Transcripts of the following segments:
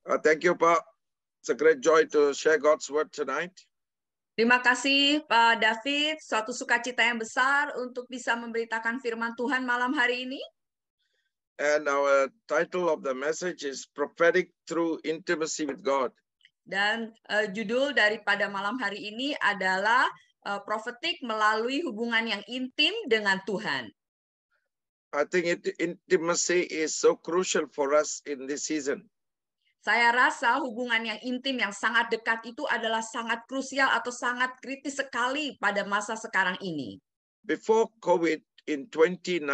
Thank you, Pak. It's a great joy to share God's word tonight. Terima kasih Pak David, suatu sukacita yang besar untuk bisa memberitakan firman Tuhan malam hari ini. And our title of the message is Prophetic Through Intimacy with God. Dan judul daripada malam hari ini adalah Prophetic melalui hubungan yang intim dengan Tuhan. I think intimacy is so crucial for us in this season. Saya rasa hubungan yang intim yang sangat dekat itu adalah sangat krusial atau sangat kritis sekali pada masa sekarang ini. Before COVID in 2019,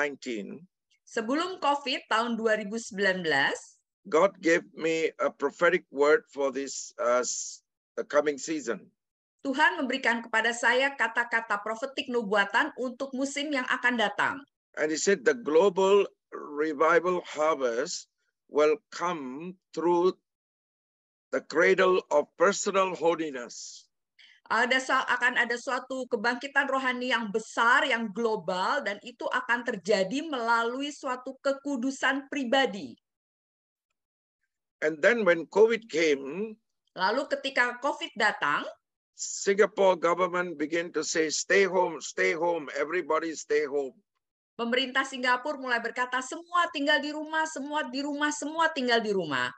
sebelum COVID tahun 2019, God gave me a prophetic word for this coming season. Tuhan memberikan kepada saya kata-kata profetik nubuatan untuk musim yang akan datang. And he said the global revival harvest will come through the cradle of personal holiness. Akan ada suatu kebangkitan rohani yang besar, yang global, dan itu akan terjadi melalui suatu kekudusan pribadi. And then when COVID came, lalu ketika COVID datang, Singapore government began to say, stay home, everybody stay home. Pemerintah Singapura mulai berkata, semua tinggal di rumah, semua tinggal di rumah.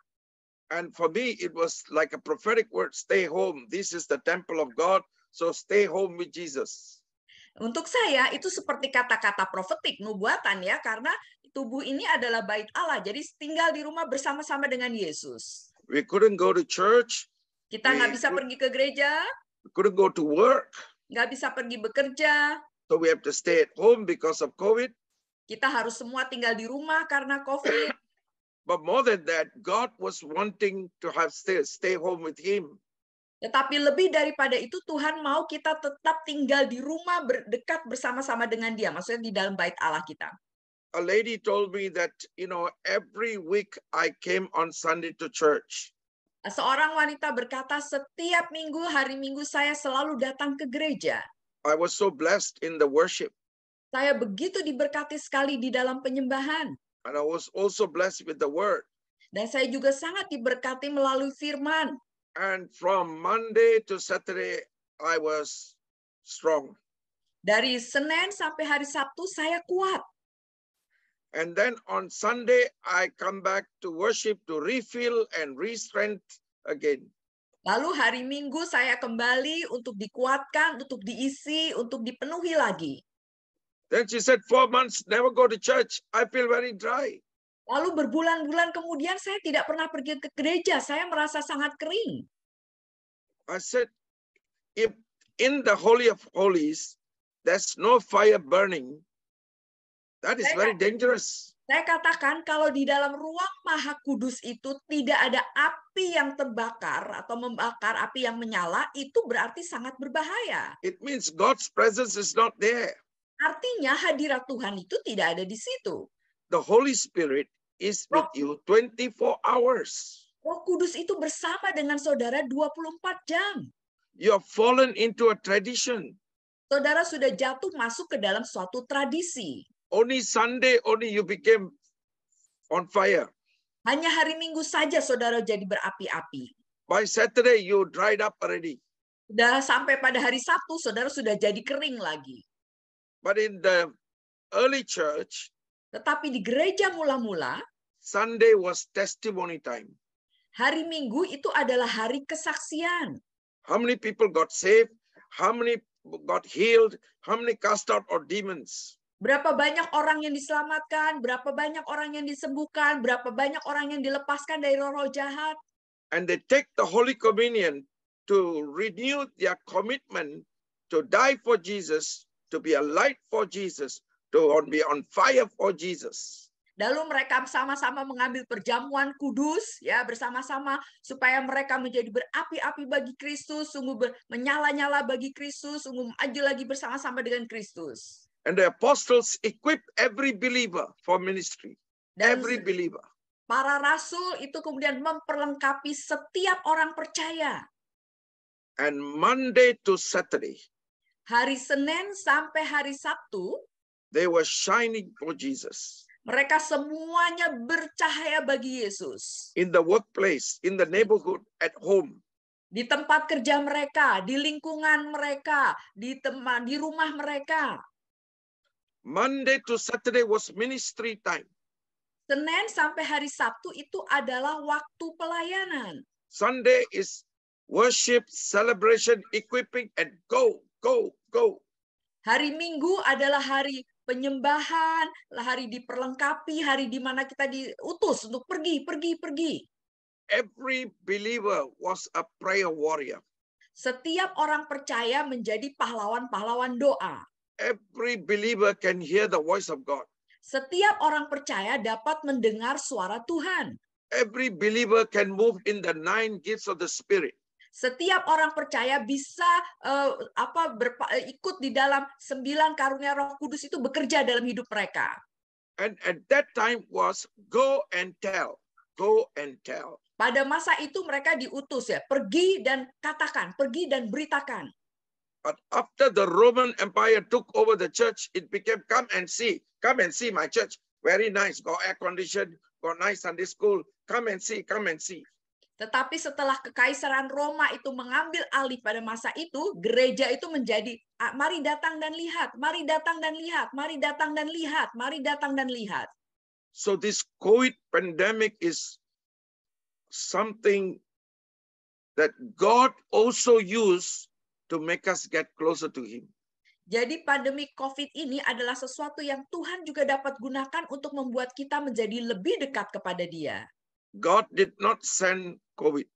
And for me, it was like a prophetic word, stay home. This is the temple of God, so stay home with Jesus. Untuk saya, itu seperti kata-kata profetik, nubuatan ya, karena tubuh ini adalah bait Allah, jadi tinggal di rumah bersama-sama dengan Yesus. We couldn't go to church. Kita nggak bisa pergi ke gereja. We couldn't go to work. Nggak bisa pergi bekerja. So we have to stay at home because of COVID. Kita harus semua tinggal di rumah karena COVID. But more than that, God was wanting to have stay home with Him. Tetapi lebih daripada itu, Tuhan mau kita tetap tinggal di rumah dekat bersama-sama dengan Dia. Maksudnya di dalam bait Allah kita. A lady told me that, every week I came on Sunday to church. Seorang wanita berkata, setiap minggu, hari Minggu saya selalu datang ke gereja. I was so blessed in the worship. Saya begitu diberkati sekali di dalam penyembahan. And I was also blessed with the word. Dan saya juga sangat diberkati melalui firman. And from Monday to Saturday, I was strong. Dari Senin sampai hari Sabtu, saya kuat. And then on Sunday, I come back to worship to refill and re-strength again. Lalu hari Minggu saya kembali untuk dikuatkan, untuk diisi, untuk dipenuhi lagi. Then she said, 4 months, never go to church. I feel very dry. Lalu berbulan-bulan kemudian saya tidak pernah pergi ke gereja. Saya merasa sangat kering. I said, if in the Holy of Holies, there's no fire burning, that is very dangerous. Saya katakan kalau di dalam ruang Maha Kudus itu tidak ada api yang terbakar atau membakar, api yang menyala, itu berarti sangat berbahaya. It means God's presence is not there. Artinya hadirat Tuhan itu tidak ada di situ. The Holy Spirit is with you 24 hours. Roh Kudus itu bersama dengan saudara 24 jam. You have fallen into a tradition. Saudara sudah jatuh masuk ke dalam suatu tradisi. Only Sunday, only you became on fire. Hanya hari Minggu saja saudara jadi berapi-api. By Saturday, you dried up already. Sudah sampai pada hari Sabtu, saudara sudah jadi kering lagi. But in the early church, tetapi di gereja mula-mula, Sunday was testimony time. Hari Minggu itu adalah hari kesaksian. How many people got saved? How many got healed? How many cast out or demons? Berapa banyak orang yang diselamatkan? Berapa banyak orang yang disembuhkan? Berapa banyak orang yang dilepaskan dari roh-roh jahat? And they take the Holy Communion to renew their commitment to die for Jesus, to be a light for Jesus, to be on fire for Jesus. Lalu mereka sama-sama mengambil perjamuan kudus ya bersama-sama supaya mereka menjadi berapi-api bagi Kristus, sungguh menyala-nyala bagi Kristus, sungguh maju lagi bersama-sama dengan Kristus. And the apostles equipped every believer for ministry. Dan every believer. Para rasul itu kemudian memperlengkapi setiap orang percaya. And Monday to Saturday, hari Senin sampai hari Sabtu, they were shining for Jesus. Mereka semuanya bercahaya bagi Yesus. In the workplace, in the neighborhood, at home. Di tempat kerja mereka, di lingkungan mereka, di rumah mereka. Monday to Saturday was ministry time. Senin sampai hari Sabtu itu adalah waktu pelayanan. Sunday is worship, celebration, equipping, and go, go, go. Hari Minggu adalah hari penyembahan, hari diperlengkapi, hari di mana kita diutus untuk pergi. Every believer was a prayer warrior. Setiap orang percaya menjadi pahlawan-pahlawan doa. Every believer can hear the voice of God. Setiap orang percaya dapat mendengar suara Tuhan. Every believer can move in the 9 gifts of the Spirit. Setiap orang percaya bisa ikut di dalam 9 karunia Roh Kudus itu bekerja dalam hidup mereka. And at that time was go and tell, go and tell. Pada masa itu mereka diutus ya, pergi dan katakan, pergi dan beritakan. But after the Roman Empire took over the church, it became come and see my church. Very nice, got air conditioned, got nice Sunday school. Come and see, come and see. Tetapi setelah Kekaisaran Roma itu mengambil alih pada masa itu, gereja itu menjadi mari datang dan lihat, mari datang dan lihat, mari datang dan lihat, mari datang dan lihat. So this COVID pandemic is something that God also used to make us get closer to Him. Jadi pandemi COVID ini adalah sesuatu yang Tuhan juga dapat gunakan untuk membuat kita menjadi lebih dekat kepada Dia. God did not send COVID.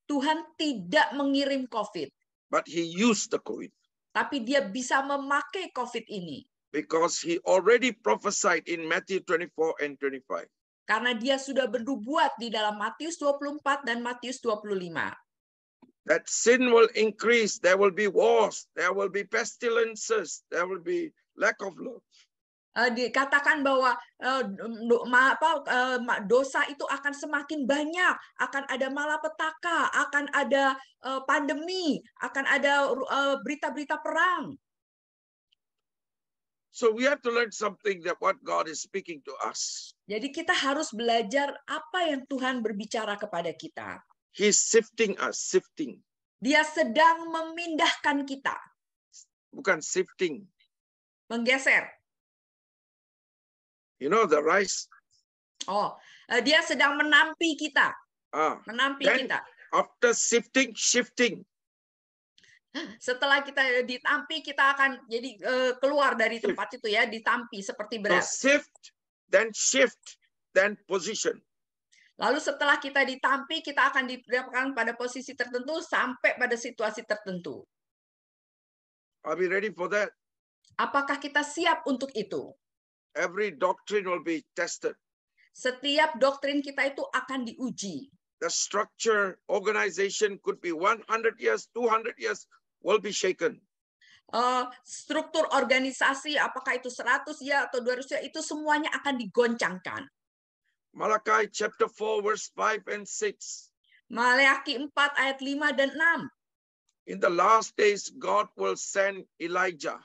Tuhan tidak mengirim COVID. But He used the COVID. Tapi Dia bisa memakai COVID ini. Because He already prophesied in Matthew 24 and 25. Karena Dia sudah bernubuat di dalam Matius 24 dan Matius 25. That sin will increase, there will be wars, there will be pestilences, there will be lack of love. Dikatakan bahwa dosa itu akan semakin banyak, akan ada malapetaka, akan ada pandemi, akan ada berita-berita perang. So we have to learn something that what God is speaking to us. Jadi kita harus belajar apa yang Tuhan berbicara kepada kita. He's sifting us, sifting. Dia sedang memindahkan kita. Bukan sifting. Menggeser. You know the rice? Dia sedang menampi kita. Menampi kita. After sifting, shifting. Setelah kita ditampi, kita akan jadi keluar dari tempat itu ya, ditampi seperti beras. So sift, then shift, then position. Lalu setelah kita ditampi, kita akan didapatkan pada posisi tertentu sampai pada situasi tertentu. Are we ready for that? Apakah kita siap untuk itu? Every doctrine will be tested. Setiap doktrin kita itu akan diuji. The structure, organization could be 100 years, 200 years will be shaken. Struktur organisasi, apakah itu 100 ya atau 200 ya, itu semuanya akan digoncangkan. Malachi chapter 4 verse 5 and 6. Maleakhi 4 ayat 5 dan 6. In the last days God will send Elijah.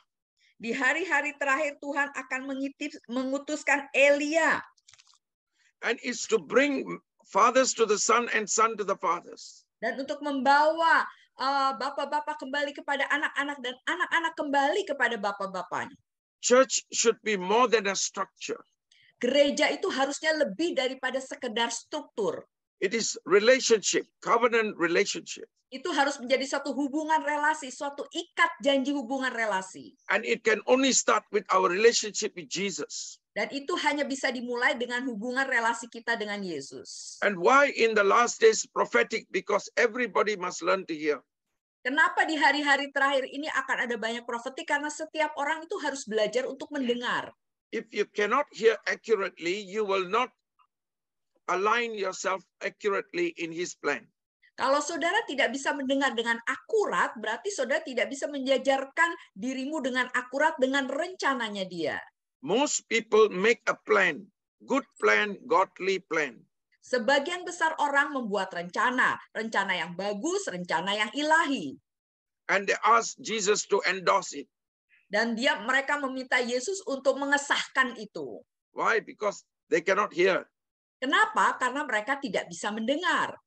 Di hari-hari terakhir Tuhan akan mengutuskan Elia. And it's to bring fathers to the son and son to the fathers. Dan untuk membawa bapak-bapak kembali kepada anak-anak dan anak-anak kembali kepada bapak-bapaknya. Church should be more than a structure. Gereja itu harusnya lebih daripada sekedar struktur. It is relationship, covenant relationship. Itu harus menjadi suatu hubungan relasi, suatu ikat janji hubungan relasi. And it can only start with our relationship with Jesus. Dan itu hanya bisa dimulai dengan hubungan relasi kita dengan Yesus. And why in the last days prophetic? Because everybody must learn to hear. Kenapa di hari-hari terakhir ini akan ada banyak profetik? Karena setiap orang itu harus belajar untuk mendengar. If you cannot hear accurately, you will not align yourself accurately in His plan. Kalau saudara tidak bisa mendengar dengan akurat, berarti saudara tidak bisa menjajarkan dirimu dengan akurat dengan rencananya Dia. Most people make a plan, good plan, godly plan. Sebagian besar orang membuat rencana yang bagus, rencana yang ilahi. And they ask Jesus to endorse it. Dan mereka meminta Yesus untuk mengesahkan itu. Why? Because they cannot hear. Kenapa? Karena mereka tidak bisa mendengar.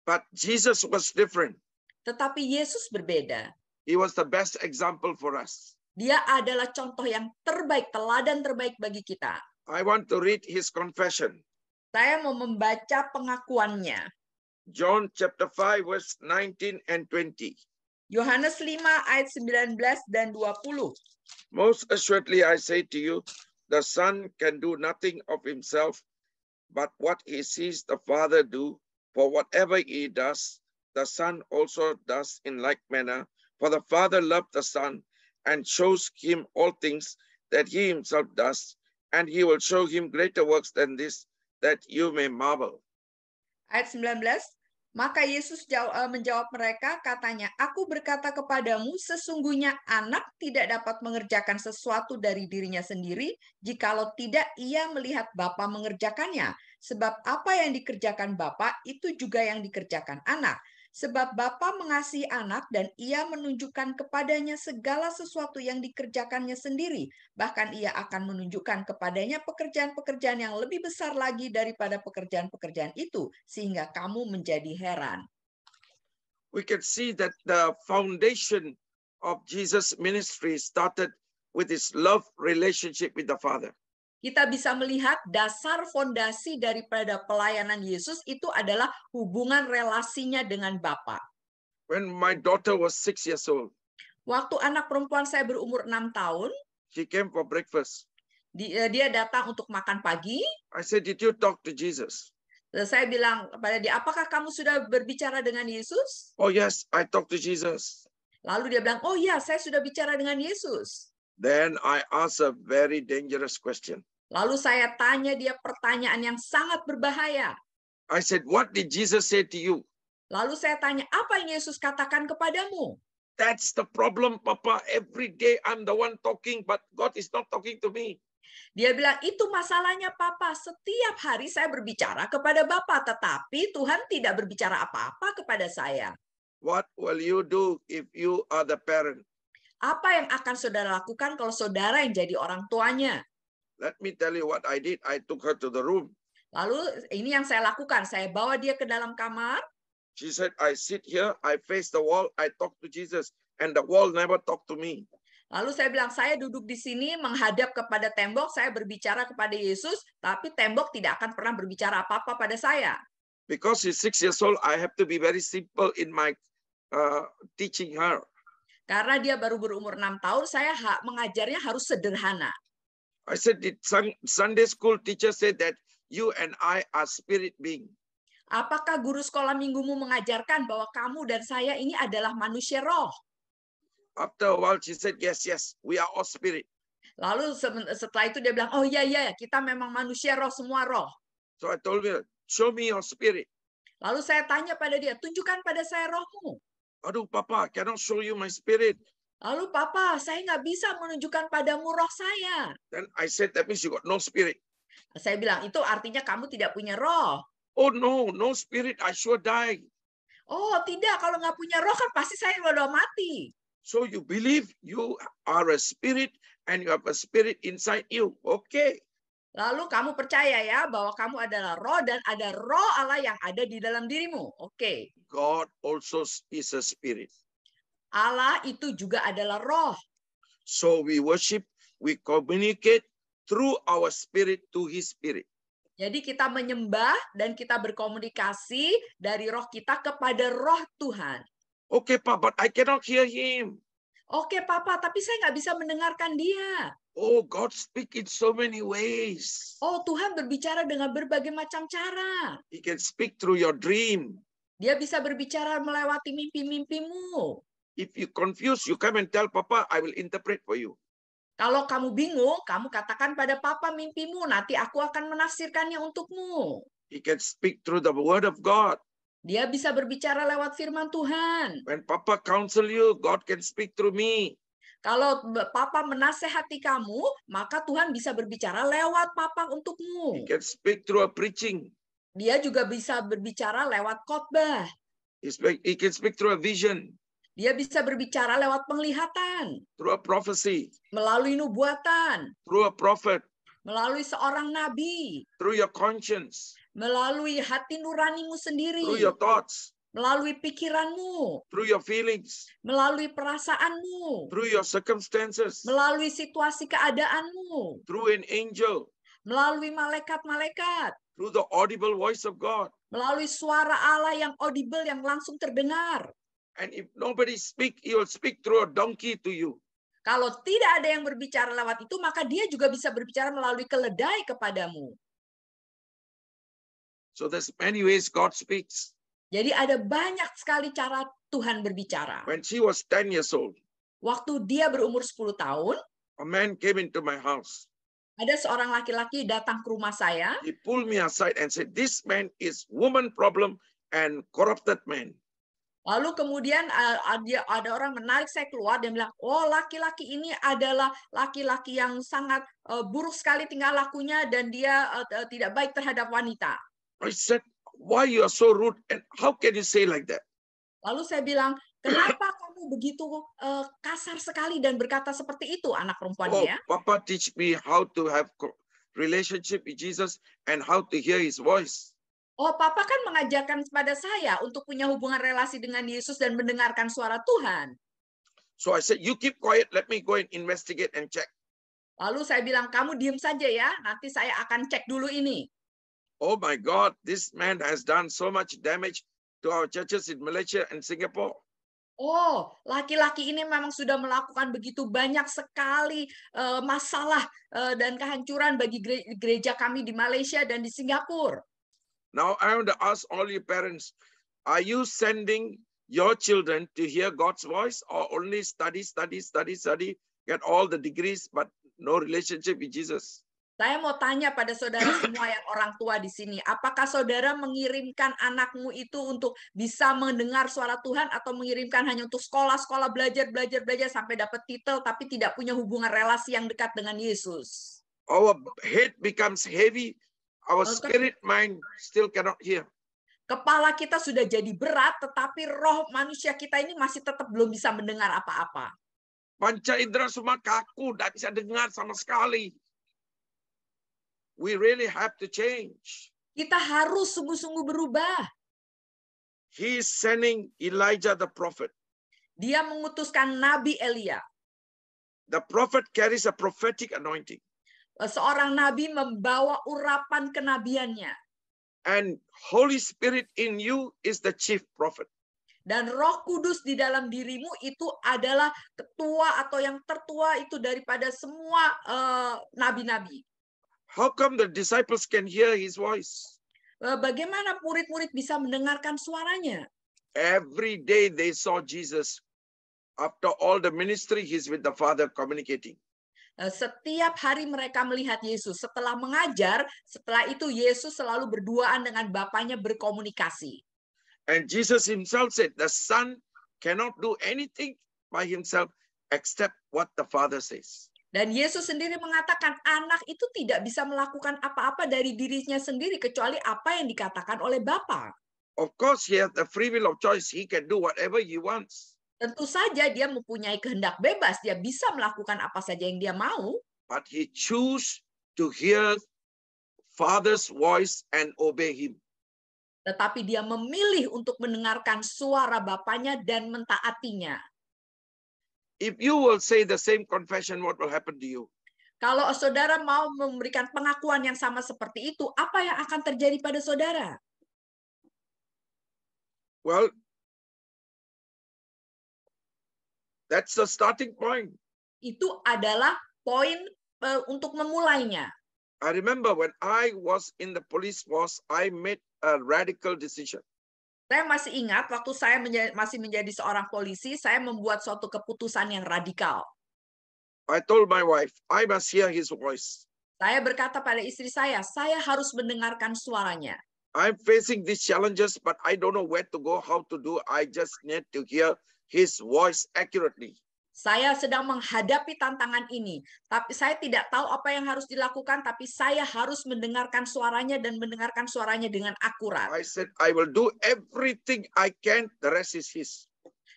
But Jesus was different. Tetapi Yesus berbeda. He was the best example for us. Dia adalah contoh yang terbaik, teladan terbaik bagi kita. I want to read his confession. Saya mau membaca pengakuannya. John chapter 5 verse 19 and 20. Yohanes 5 ayat 19 dan 20. Most assuredly I say to you, the Son can do nothing of himself, but what he sees the Father do, for whatever he does, the Son also does in like manner. For the Father loved the Son and shows him all things that he himself does, and he will show him greater works than this, that you may marvel. Ayat 19, maka Yesus menjawab mereka, katanya, aku berkata kepadamu, sesungguhnya anak tidak dapat mengerjakan sesuatu dari dirinya sendiri, jikalau tidak ia melihat Bapa mengerjakannya. Sebab apa yang dikerjakan Bapa, itu juga yang dikerjakan anak. Sebab Bapa mengasihi anak dan ia menunjukkan kepadanya segala sesuatu yang dikerjakannya sendiri. Bahkan ia akan menunjukkan kepadanya pekerjaan-pekerjaan yang lebih besar lagi daripada pekerjaan-pekerjaan itu, sehingga kamu menjadi heran. We can see that the foundation of Jesus' ministry started with his love relationship with the Father. Kita bisa melihat dasar fondasi daripada pelayanan Yesus itu adalah hubungan relasinya dengan Bapa. When my daughter was 6 years old, Waktu anak perempuan saya berumur 6 tahun, she came for breakfast. dia datang untuk makan pagi. I said, did you talk to Jesus? Saya bilang kepada dia, apakah kamu sudah berbicara dengan Yesus? Oh yes, I talked to Jesus. Lalu dia bilang, oh ya, saya sudah bicara dengan Yesus. Then I asked a very dangerous question. Lalu saya tanya dia pertanyaan yang sangat berbahaya. I said, what did Jesus say to you? Lalu saya tanya, apa yang Yesus katakan kepadamu? That's the problem, Papa. Every day I'm the one talking, but God is not talking to me. Dia bilang, itu masalahnya Papa. Setiap hari saya berbicara kepada Bapa, tetapi Tuhan tidak berbicara apa-apa kepada saya. What will you do if you are the parent? Apa yang akan saudara lakukan kalau saudara yang jadi orang tuanya? Let me tell you what I did. I took her to the room. Lalu ini yang saya lakukan. Saya bawa dia ke dalam kamar. She said, I sit here, I face the wall, I talk to Jesus, and the wall never talk to me. Lalu saya bilang, saya duduk di sini menghadap kepada tembok, saya berbicara kepada Yesus, tapi tembok tidak akan pernah berbicara apa-apa pada saya. Because she's 6 years old, I have to be very simple in my teaching her. Karena dia baru berumur 6 tahun, saya mengajarnya harus sederhana. I said, did Sunday school teacher say that you and I are spirit being? Apakah guru sekolah minggumu mengajarkan bahwa kamu dan saya ini adalah manusia roh? After a while, she said, yes, yes, we are all spirit. Lalu setelah itu dia bilang, oh iya, kita memang manusia roh, semua roh. So I told her, show me your spirit. Lalu saya tanya pada dia, tunjukkan pada saya rohmu. Aduh, Papa, I cannot show you my spirit. Lalu, Papa, saya nggak bisa menunjukkan padamu roh saya. Then I said, that means you got no spirit. Saya bilang, itu artinya kamu tidak punya roh. Oh, no spirit, I sure die. Oh, tidak, kalau nggak punya roh kan pasti saya udah mati. So you believe you are a spirit and you have a spirit inside you. Okay. Lalu kamu percaya ya bahwa kamu adalah roh dan ada roh Allah yang ada di dalam dirimu. Oke. God also is a spirit. Allah itu juga adalah roh. So we worship, we communicate through our spirit to his spirit. Jadi kita menyembah dan kita berkomunikasi dari roh kita kepada roh Tuhan. Okay, Papa, but I cannot hear him. Oke, Papa, tapi saya nggak bisa mendengarkan dia. Oh, God speaks in so many ways. Oh, Tuhan berbicara dengan berbagai macam cara. He can speak through your dream. Dia bisa berbicara melewati mimpi-mimpimu. If you confuse, you come and tell Papa, I will interpret for you. Kalau kamu bingung, kamu katakan pada Papa mimpimu, nanti aku akan menafsirkannya untukmu. He can speak through the word of God. Dia bisa berbicara lewat firman Tuhan. When Papa counsel you, God can speak through me. Kalau Papa menasehati kamu, maka Tuhan bisa berbicara lewat Papa untukmu. He can speak through a preaching. Dia juga bisa berbicara lewat khotbah. He can speak through a vision. Dia bisa berbicara lewat penglihatan. Through a prophecy. Melalui nubuatan. Through a prophet. melalui seorang nabi, through your conscience, melalui hati nuranimu through sendiri, your thoughts, melalui pikiranmu, through your feelings, melalui perasaanmu, through your circumstances, melalui situasi keadaanmu, through an angel, melalui malaikat-malaikat, through the audible voice of God. melalui suara Allah yang audible, yang langsung terdengar. And if nobody speak, he will speak through a donkey to you. Kalau tidak ada yang berbicara lewat itu, maka dia juga bisa berbicara melalui keledai kepadamu. So there's many ways God speaks. Jadi ada banyak sekali cara Tuhan berbicara. When she was 10 years old, Waktu dia berumur 10 tahun, a man came into my house. ada seorang laki-laki datang ke rumah saya. He pulled me aside and said, this man is woman problem and corrupted man. Lalu kemudian ada orang menarik saya keluar dan bilang, oh laki-laki ini adalah laki-laki yang sangat buruk sekali tingkah lakunya dan dia tidak baik terhadap wanita. I said, why you are so rude and how can you say like that? Lalu saya bilang, kenapa kamu begitu kasar sekali dan berkata seperti itu, anak perempuannya ya? Papa teach me how to have relationship with Jesus and how to hear his voice. Oh, Papa kan mengajarkan kepada saya untuk punya hubungan relasi dengan Yesus dan mendengarkan suara Tuhan. So I said, you keep quiet, let me go and investigate and check. Lalu saya bilang, kamu diam saja ya, nanti saya akan cek dulu ini. Oh my God, this man has done so much damage to our churches in Malaysia and Singapore. Oh, laki-laki ini memang sudah melakukan begitu banyak sekali masalah dan kehancuran bagi gereja kami di Malaysia dan di Singapura. Now I want to ask all you parents, are you sending your children to hear God's voice or only study, get all the degrees, but no relationship with Jesus? Saya mau tanya pada saudara semua yang orang tua di sini, apakah saudara mengirimkan anakmu itu untuk bisa mendengar suara Tuhan atau mengirimkan hanya untuk sekolah belajar sampai dapat titel tapi tidak punya hubungan relasi yang dekat dengan Yesus? Our head becomes heavy, our spirit mind still cannot hear. Kepala kita sudah jadi berat, tetapi roh manusia kita ini masih tetap belum bisa mendengar apa-apa. Panca indera semua kaku, tidak bisa dengar sama sekali. We really have to change. Kita harus sungguh-sungguh berubah. He is sending Elijah the prophet. Dia mengutuskan Nabi Elia. The prophet carries a prophetic anointing. Seorang nabi membawa urapan kenabiannya. And Holy Spirit in you is the chief prophet. Dan Roh Kudus di dalam dirimu itu adalah ketua atau yang tertua itu daripada semua nabi-nabi. How come the disciples can hear his voice? Bagaimana murid-murid bisa mendengarkan suaranya? Every day they saw Jesus. After all the ministry, he's with the Father communicating. Setiap hari mereka melihat Yesus. Setelah mengajar, setelah itu Yesus selalu berduaan dengan Bapanya berkomunikasi. And Jesus himself said, the Son cannot do anything by himself except what the Father says. Dan Yesus sendiri mengatakan anak itu tidak bisa melakukan apa-apa dari dirinya sendiri kecuali apa yang dikatakan oleh Bapa. Of course, he has the free will of choice. He can do whatever he wants. Tentu saja dia mempunyai kehendak bebas. Dia bisa melakukan apa saja yang dia mau. But he choose to hear Father's voice and obey him. Tetapi dia memilih untuk mendengarkan suara Bapanya dan mentaatinya. If you will say the same confession, what will happen to you? Kalau saudara mau memberikan pengakuan yang sama seperti itu, apa yang akan terjadi pada saudara? Well, that's the starting point. Itu adalah poin untuk memulainya. I remember when I was in the police force, I made a radical decision. Saya masih ingat waktu saya masih menjadi seorang polisi, saya membuat suatu keputusan yang radikal. I told my wife, I must hear his voice. Saya berkata pada istri saya harus mendengarkan suaranya. I'm facing these challenges, but I don't know where to go, how to do. I just need to hear his voice accurately. Saya sedang menghadapi tantangan ini, tapi saya tidak tahu apa yang harus dilakukan, tapi saya harus mendengarkan suaranya dan mendengarkan suaranya dengan akurat. I said, I will do everything I can, the rest is his.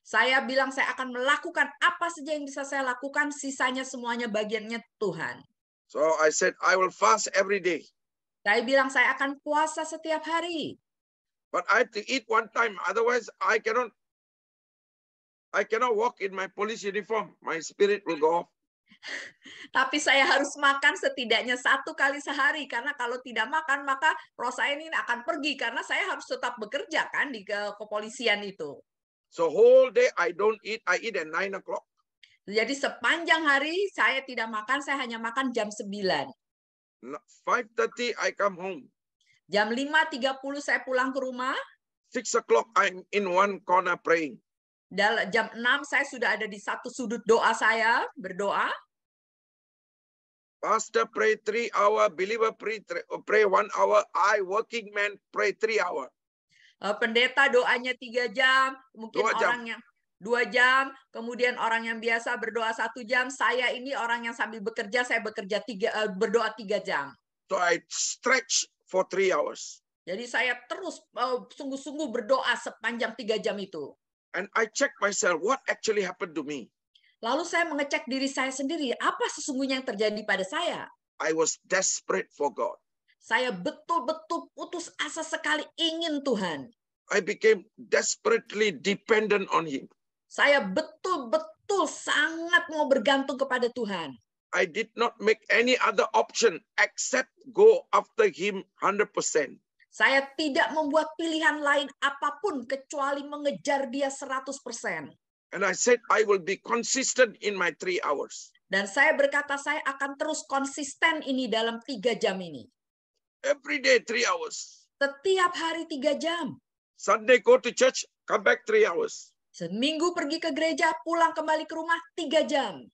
Saya bilang saya akan melakukan apa saja yang bisa saya lakukan, sisanya semuanya bagiannya Tuhan. So I said, I will fast every day. Saya bilang saya akan puasa setiap hari. But I have to eat one time. Otherwise, I cannot walk in my police uniform. My spirit will go off. Tapi saya harus makan setidaknya 1 kali sehari. Karena kalau tidak makan, maka roh saya ini akan pergi. Karena saya harus tetap bekerja kan di kepolisian itu. So whole day I don't eat. I eat at 9 o'clock. Jadi sepanjang hari saya tidak makan, saya hanya makan jam 9. 5:30 I come home. Jam 5.30 saya pulang ke rumah. 6 o'clock I'm in one corner praying. Jam 6 saya sudah ada di satu sudut doa saya, berdoa. Pastor pray 3 hours, believer pray 1 hour, I working man pray 3 hours. Pendeta doanya 3 jam, mungkin 2 jam. orang yang 2 jam, kemudian orang yang biasa berdoa 1 jam, saya ini orang yang sambil bekerja, saya berdoa 3 jam. So I stretch for 3 hours. Jadi saya terus sungguh-sungguh berdoa sepanjang 3 jam itu. And I check myself, what actually happened to me? Lalu saya mengecek diri saya sendiri, apa sesungguhnya yang terjadi pada saya? I was desperate for God. Saya betul-betul putus asa sekali ingin Tuhan. I became desperately dependent on Him. Saya betul-betul sangat mau bergantung kepada Tuhan. I did not make any other option except go after Him 100%. Saya tidak membuat pilihan lain apapun kecuali mengejar Dia 100%. And I said, I will be consistent in my 3 hours. Dan saya berkata, saya akan terus konsisten ini dalam 3 jam ini. Every day, 3 hours. Setiap hari 3 jam. Sunday, go to church, come back 3 hours. Seminggu pergi ke gereja, pulang kembali ke rumah 3 jam.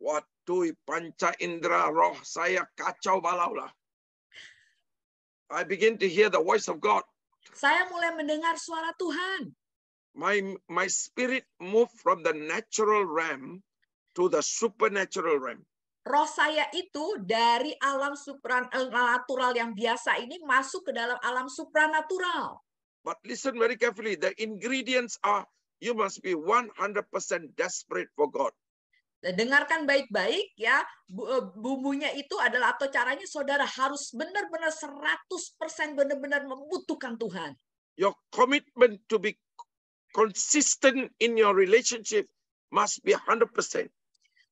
Waduh, panca indera roh saya kacau balau lah. I begin to hear the voice of God. Saya mulai mendengar suara Tuhan. My spirit moved from the natural realm to the supernatural realm. Roh saya itu dari alam supranatural yang biasa ini masuk ke dalam alam supranatural. But listen very carefully. The ingredients are you must be 100% desperate for God. Dengarkan baik-baik ya, bumbunya itu adalah atau caranya saudara harus benar-benar 100% benar-benar membutuhkan Tuhan. Your commitment to be consistent in your relationship must be 100%.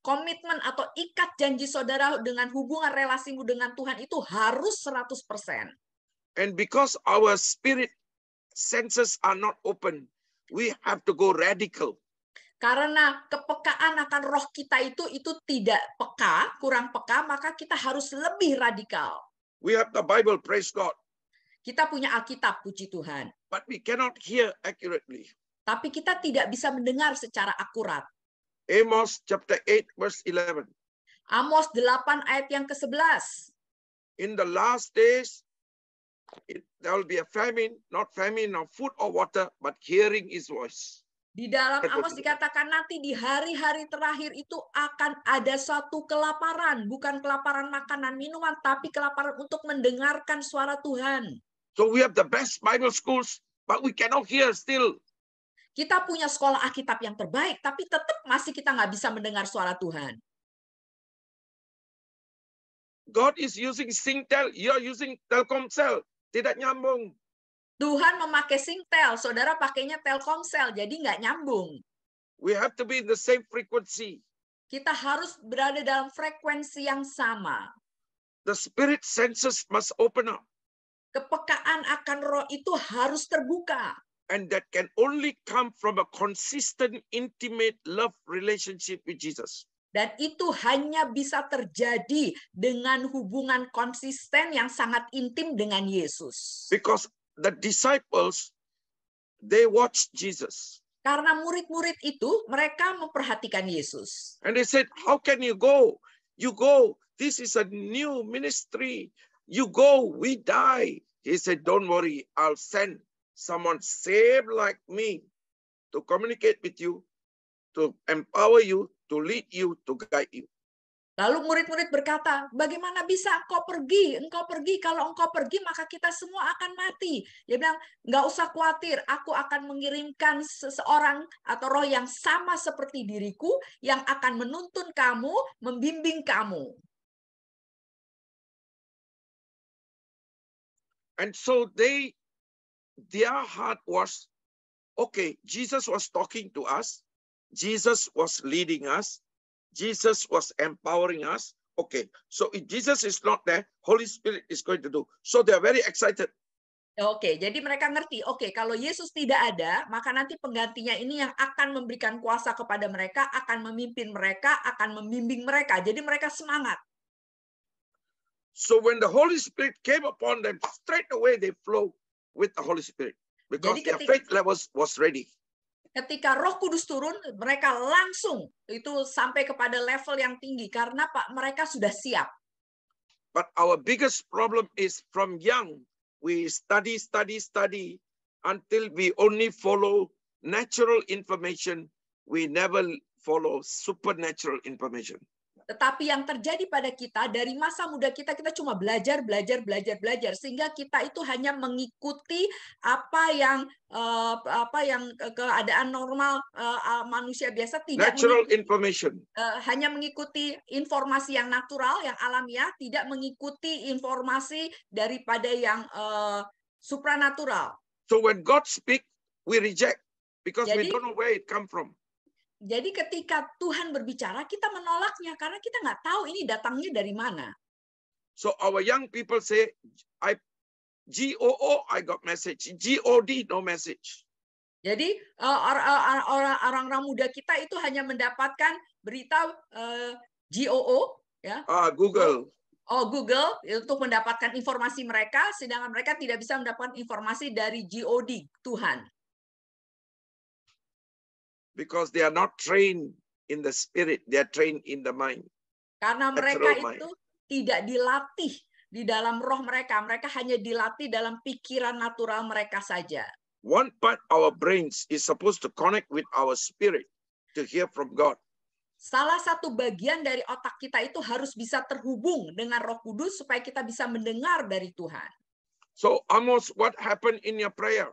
Komitmen atau ikat janji saudara dengan hubungan relasimu dengan Tuhan itu harus 100%. And because our spirit senses are not open, we have to go radical. Karena kepekaan akan roh kita itu tidak peka, kurang peka, maka kita harus lebih radikal. We have the Bible, praise God. Kita punya Alkitab, puji Tuhan. But we cannot hear accurately. Tapi kita tidak bisa mendengar secara akurat. Amos chapter 8 verse 11. Amos 8 ayat yang ke-11. In the last days, there will be a famine, not famine of food or water, but hearing His voice. Di dalam Amos dikatakan nanti di hari-hari terakhir itu akan ada suatu kelaparan. Bukan kelaparan makanan, minuman, tapi kelaparan untuk mendengarkan suara Tuhan. So we have the best Bible schools, but we cannot hear still. Kita punya sekolah Alkitab yang terbaik, tapi tetap masih kita nggak bisa mendengar suara Tuhan. God is using Singtel, you are using Telkomsel. Tidak nyambung. Tuhan memakai Singtel, saudara pakainya Telkomsel, jadi nggak nyambung. We have to be in the same frequency. Kita harus berada dalam frekuensi yang sama. The spirit senses must open up. Kepekaan akan roh itu harus terbuka. And that can only come from a consistent, intimate love relationship with Jesus. Dan itu hanya bisa terjadi dengan hubungan konsisten yang sangat intim dengan Yesus. Because the disciples, they watched Jesus. Karena murid-murid itu, mereka memperhatikan Yesus. And they said, how can you go? You go. This is a new ministry. You go, we die. He said, don't worry. I'll send someone saved like me to communicate with you, to empower you, to lead you, to guide you. Lalu murid-murid berkata, bagaimana bisa engkau pergi? Engkau pergi, kalau engkau pergi maka kita semua akan mati. Dia bilang, nggak usah khawatir, aku akan mengirimkan seseorang atau roh yang sama seperti diriku, yang akan menuntun kamu, membimbing kamu. And so their heart was, okay, Jesus was talking to us. Jesus was leading us. Jesus was empowering us. Okay, so if Jesus is not there, Holy Spirit is going to do. So they are very excited. Oke, jadi mereka ngerti, oke, kalau Yesus tidak ada, maka nanti penggantinya ini yang akan memberikan kuasa kepada mereka, akan memimpin mereka, akan membimbing mereka. Jadi mereka semangat. So when the Holy Spirit came upon them, straight away they flow with the Holy Spirit because their faith levels was ready. Ketika Roh Kudus turun, mereka langsung itu sampai kepada level yang tinggi karena mereka sudah siap. But our biggest problem is from young, we study until we only follow natural information. We never follow supernatural information. Tetapi yang terjadi pada kita dari masa muda kita cuma belajar sehingga kita itu hanya mengikuti apa yang keadaan normal manusia biasa, tidak natural information. Hanya mengikuti informasi yang natural, yang alamiah, tidak mengikuti informasi daripada yang supranatural. So when God speak, we reject because we don't know where it come from. Jadi ketika Tuhan berbicara, kita menolaknya karena kita nggak tahu ini datangnya dari mana. So our young people say, GOO, I got message. GOD, no message. Jadi orang-orang muda kita itu hanya mendapatkan berita GOO, ya. Google. Google untuk mendapatkan informasi mereka, sedangkan mereka tidak bisa mendapatkan informasi dari GOD, Tuhan. Because they are not trained in the spirit, they are trained in the mind. Karena mereka itu tidak dilatih di dalam roh mereka, mereka hanya dilatih dalam pikiran natural mereka saja. One part our brains is supposed to connect with our spirit to hear from God. Salah satu bagian dari otak kita itu harus bisa terhubung dengan Roh Kudus supaya kita bisa mendengar dari Tuhan. So Amos, what happened in your prayer?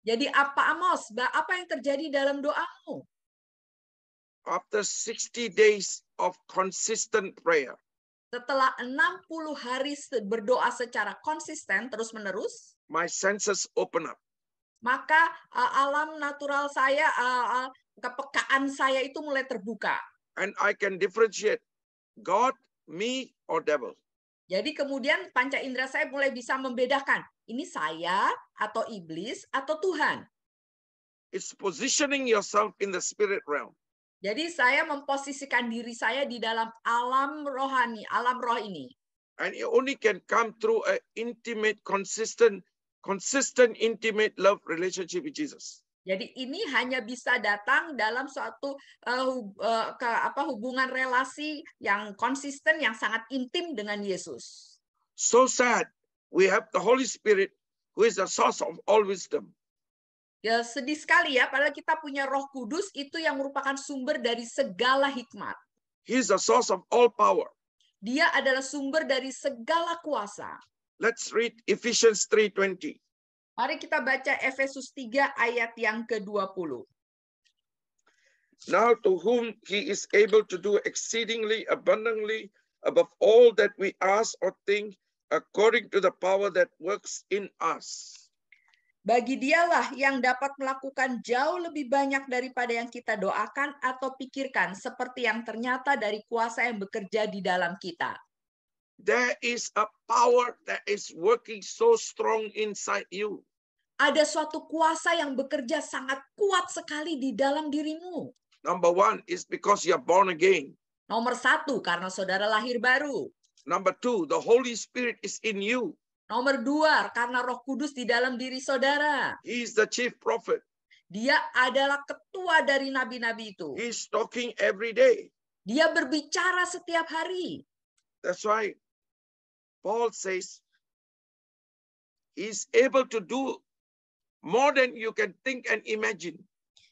Jadi apa Amos? Apa yang terjadi dalam doamu? After 60 days of consistent prayer. Setelah 60 hari berdoa secara konsisten terus-menerus, my senses open up. Maka alam natural saya, kepekaan saya itu mulai terbuka. And I can differentiate God, me, or devil. Jadi kemudian panca indera saya mulai bisa membedakan, ini saya atau iblis atau Tuhan. It's positioning yourself in the spirit realm. Jadi saya memposisikan diri saya di dalam alam rohani, alam roh ini. And it only can come through an intimate, consistent, intimate love relationship with Jesus. Jadi ini hanya bisa datang dalam suatu hubungan relasi yang konsisten, yang sangat intim dengan Yesus. So sad, we have the Holy Spirit who is the source of all wisdom. Ya sedih sekali ya, padahal kita punya Roh Kudus itu yang merupakan sumber dari segala hikmat. He is the source of all power. Dia adalah sumber dari segala kuasa. Let's read Ephesians 3:20. Mari kita baca Efesus 3 ayat yang ke-20. Now to whom he is able to do exceedingly abundantly above all that we ask or think according to the power that works in us. Bagi dialah yang dapat melakukan jauh lebih banyak daripada yang kita doakan atau pikirkan, seperti yang ternyata dari kuasa yang bekerja di dalam kita. There is a power that is working so strong inside you. Ada suatu kuasa yang bekerja sangat kuat sekali di dalam dirimu. Number one is because you are born again. Nomor 1, karena saudara lahir baru. Number 2, the Holy Spirit is in you. Nomor 2, karena Roh Kudus di dalam diri saudara. He is the chief prophet. Dia adalah ketua dari nabi-nabi itu. He is talking every day. Dia berbicara setiap hari. That's why Paul says he is able to do more than you can think and imagine.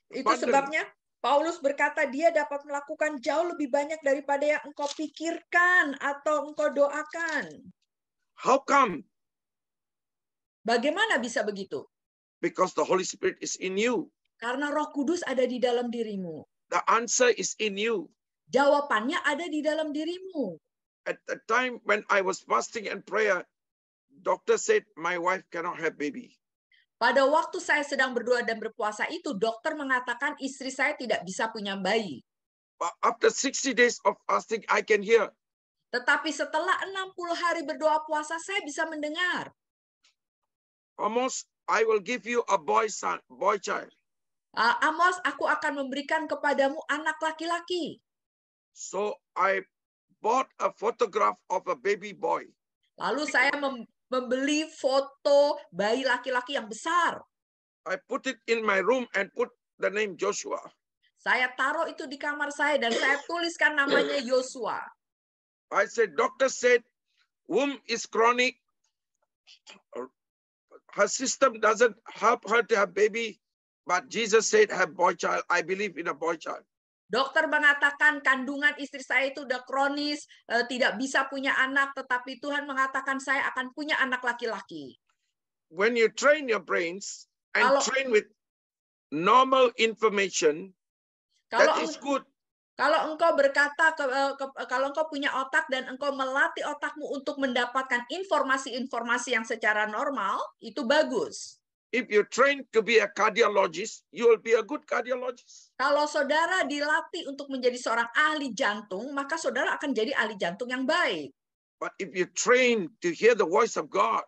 Itu sebabnya Paulus berkata dia dapat melakukan jauh lebih banyak daripada yang engkau pikirkan atau engkau doakan. How come? Bagaimana bisa begitu? Because the Holy Spirit is in you. Karena Roh Kudus ada di dalam dirimu. The answer is in you. Jawabannya ada di dalam dirimu. At the time when I was fasting and prayer, doctor said my wife cannot have baby. Pada waktu saya sedang berdoa dan berpuasa itu, dokter mengatakan istri saya tidak bisa punya bayi. But after 60 days of fasting, I can hear. Tetapi setelah 60 hari berdoa puasa, saya bisa mendengar. Almost, I will give you a boy child. Amos, aku akan memberikan kepadamu anak laki-laki. So I bought a photograph of a baby boy. Lalu saya membeli foto bayi laki-laki yang besar. I put it in my room and put the name Joshua. Saya taruh itu di kamar saya dan saya tuliskan namanya Yosua. I said, doctor said, womb is chronic. Her system doesn't help her to have baby, but Jesus said have boy child. I believe in a boy child. Dokter mengatakan kandungan istri saya itu udah kronis, tidak bisa punya anak, tetapi Tuhan mengatakan saya akan punya anak laki-laki. When you train your brains and train with normal information, that is good. Kalau engkau berkata, kalau engkau punya otak dan engkau melatih otakmu untuk mendapatkan informasi-informasi yang secara normal, itu bagus. If you train to be a cardiologist, you will be a good cardiologist. Kalau saudara dilatih untuk menjadi seorang ahli jantung, maka saudara akan jadi ahli jantung yang baik. But if you train to hear the voice of God,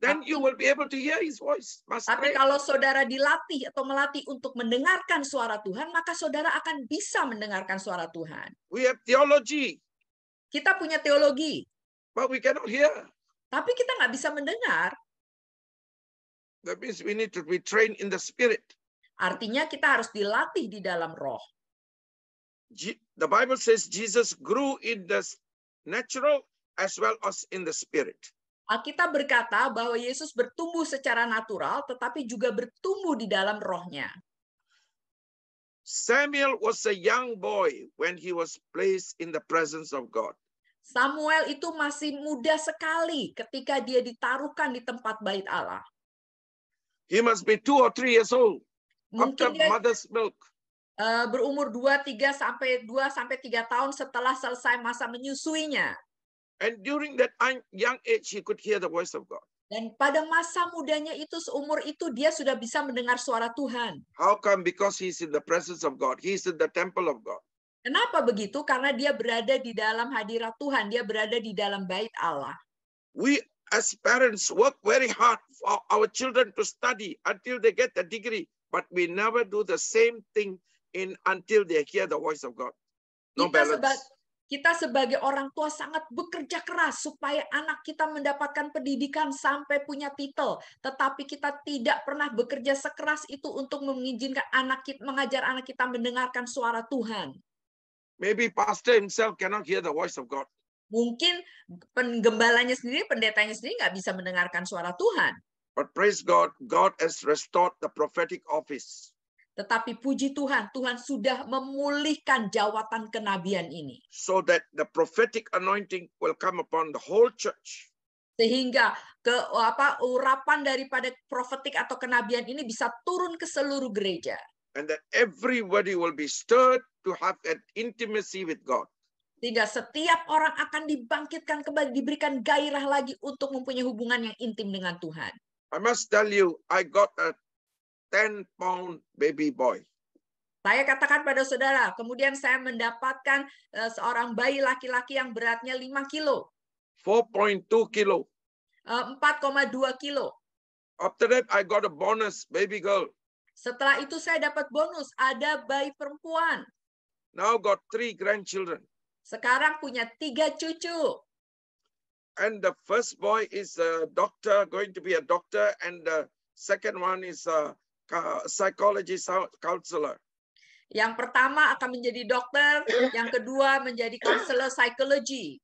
then you will be able to hear His voice. Tapi kalau saudara dilatih atau melatih untuk mendengarkan suara Tuhan, maka saudara akan bisa mendengarkan suara Tuhan. We have theology. Kita punya teologi. But we cannot hear. Tapi kita nggak bisa mendengar. That means we need to be trained in the spirit. Artinya kita harus dilatih di dalam roh. The Bible says Jesus grew in the natural as well as in the spirit. Alkitab berkata bahwa Yesus bertumbuh secara natural, tetapi juga bertumbuh di dalam rohnya. Samuel was a young boy when he was placed in the presence of God. Samuel itu masih muda sekali ketika dia ditaruhkan di tempat bait Allah. He must be 2 or 3 years old. Mungkin after dia mother's milk. Berumur 2 sampai 3 tahun setelah selesai masa menyusuinya. And during that young age, he could hear the voice of God. Dan pada masa mudanya itu, seumur itu, dia sudah bisa mendengar suara Tuhan. How come? Because he's in the presence of God. He's in the temple of God. Kenapa begitu? Karena dia berada di dalam hadirat Tuhan. Dia berada di dalam bait Allah. We as parents work very hard for our children to study until they get the degree. But we never do the same thing until they hear the voice of God. No balance. Kita sebagai orang tua sangat bekerja keras supaya anak kita mendapatkan pendidikan sampai punya titel. Tetapi kita tidak pernah bekerja sekeras itu untuk mengizinkan mengajar anak kita mendengarkan suara Tuhan. Maybe pastor himself cannot hear the voice of God. Mungkin penggembalanya sendiri, pendetanya sendiri nggak bisa mendengarkan suara Tuhan. But praise God, God has restored the prophetic office. Tetapi puji Tuhan, Tuhan sudah memulihkan jawatan kenabian ini. So that the prophetic anointing will come upon the whole church. Sehingga urapan daripada profetik atau kenabian ini bisa turun ke seluruh gereja. And that everybody will be stirred to have an intimacy with God. Sehingga setiap orang akan dibangkitkan kembali, diberikan gairah lagi untuk mempunyai hubungan yang intim dengan Tuhan. I must tell you, I got a 10-pound baby boy. Saya katakan pada saudara, kemudian saya mendapatkan seorang bayi laki-laki yang beratnya 5 kilo. 4.2 kilo. 4,2 kilo. After that, I got a bonus, baby girl. Setelah itu saya dapat bonus, ada bayi perempuan. Now got 3 grandchildren. Sekarang punya 3 cucu. And the first boy is a doctor, going to be a doctor, and the second one is a psychologist counselor. Yang pertama akan menjadi dokter, yang kedua menjadi counselor psikologi.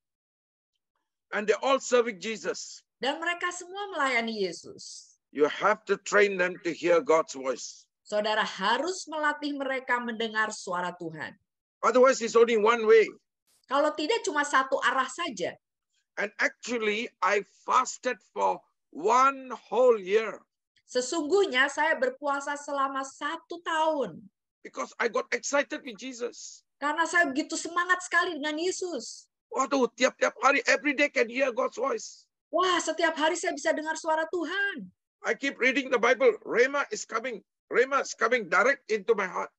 And they're all serving Jesus. Dan mereka semua melayani Yesus. You have to train them to hear God's voice. Saudara harus melatih mereka mendengar suara Tuhan. Otherwise, it's only one way. Kalau tidak cuma satu arah saja. And actually, I fasted for 1 whole year. Sesungguhnya saya berpuasa selama 1 tahun. Because I got excited with Jesus. Karena saya begitu semangat sekali dengan Yesus. Waduh, tiap-tiap hari, every day can hear God's voice. Wah, setiap hari saya bisa dengar suara Tuhan. I keep reading the Bible. Rhema is coming. Rhema is coming direct into my heart.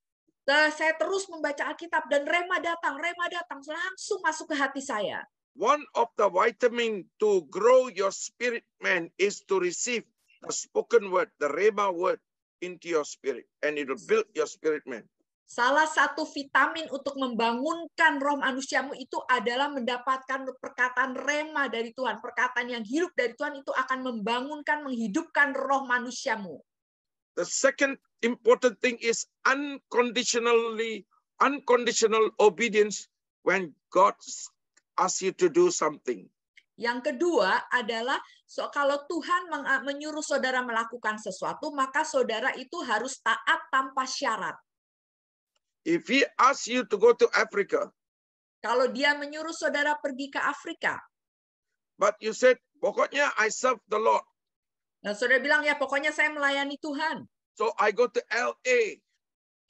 Saya terus membaca Alkitab dan rema datang langsung masuk ke hati saya. One of the vitamin to grow your spirit man is to receive the spoken word, the Rhema word into your spirit, and it will build your spirit man. Salah satu vitamin untuk membangunkan roh manusiamu itu adalah mendapatkan perkataan rema dari Tuhan. Perkataan yang hidup dari Tuhan itu akan membangunkan, menghidupkan roh manusiamu. The second important thing is unconditional obedience when God asks you to do something. Yang kedua adalah kalau Tuhan menyuruh saudara melakukan sesuatu, maka saudara itu harus taat tanpa syarat. If he asks you to go to Africa, kalau dia menyuruh saudara pergi ke Afrika, but you said, pokoknya I serve the Lord. Nah, saudara bilang, ya pokoknya saya melayani Tuhan. So I go to LA.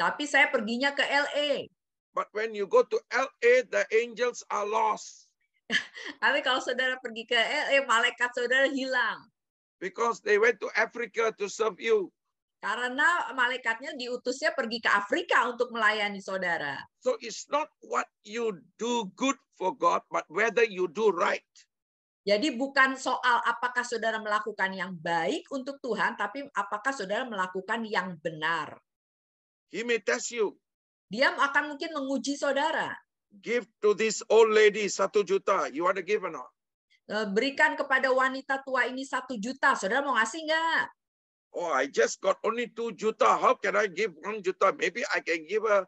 Tapi saya perginya ke LA. But when you go to LA, the angels are lost. Tapi kalau saudara pergi ke LA, malaikat saudara hilang. Because they went to Africa to serve you. Karena malaikatnya diutusnya pergi ke Afrika untuk melayani saudara. So it's not what you do good for God, but whether you do right. Jadi bukan soal apakah saudara melakukan yang baik untuk Tuhan, tapi apakah saudara melakukan yang benar. He may test you. Dia akan mungkin menguji saudara. Give to this old lady 1 juta. You want to give or not? Berikan kepada wanita tua ini 1 juta. Saudara mau ngasih nggak? Oh, I just got only 2 juta. How can I give 1 juta? Maybe I can give her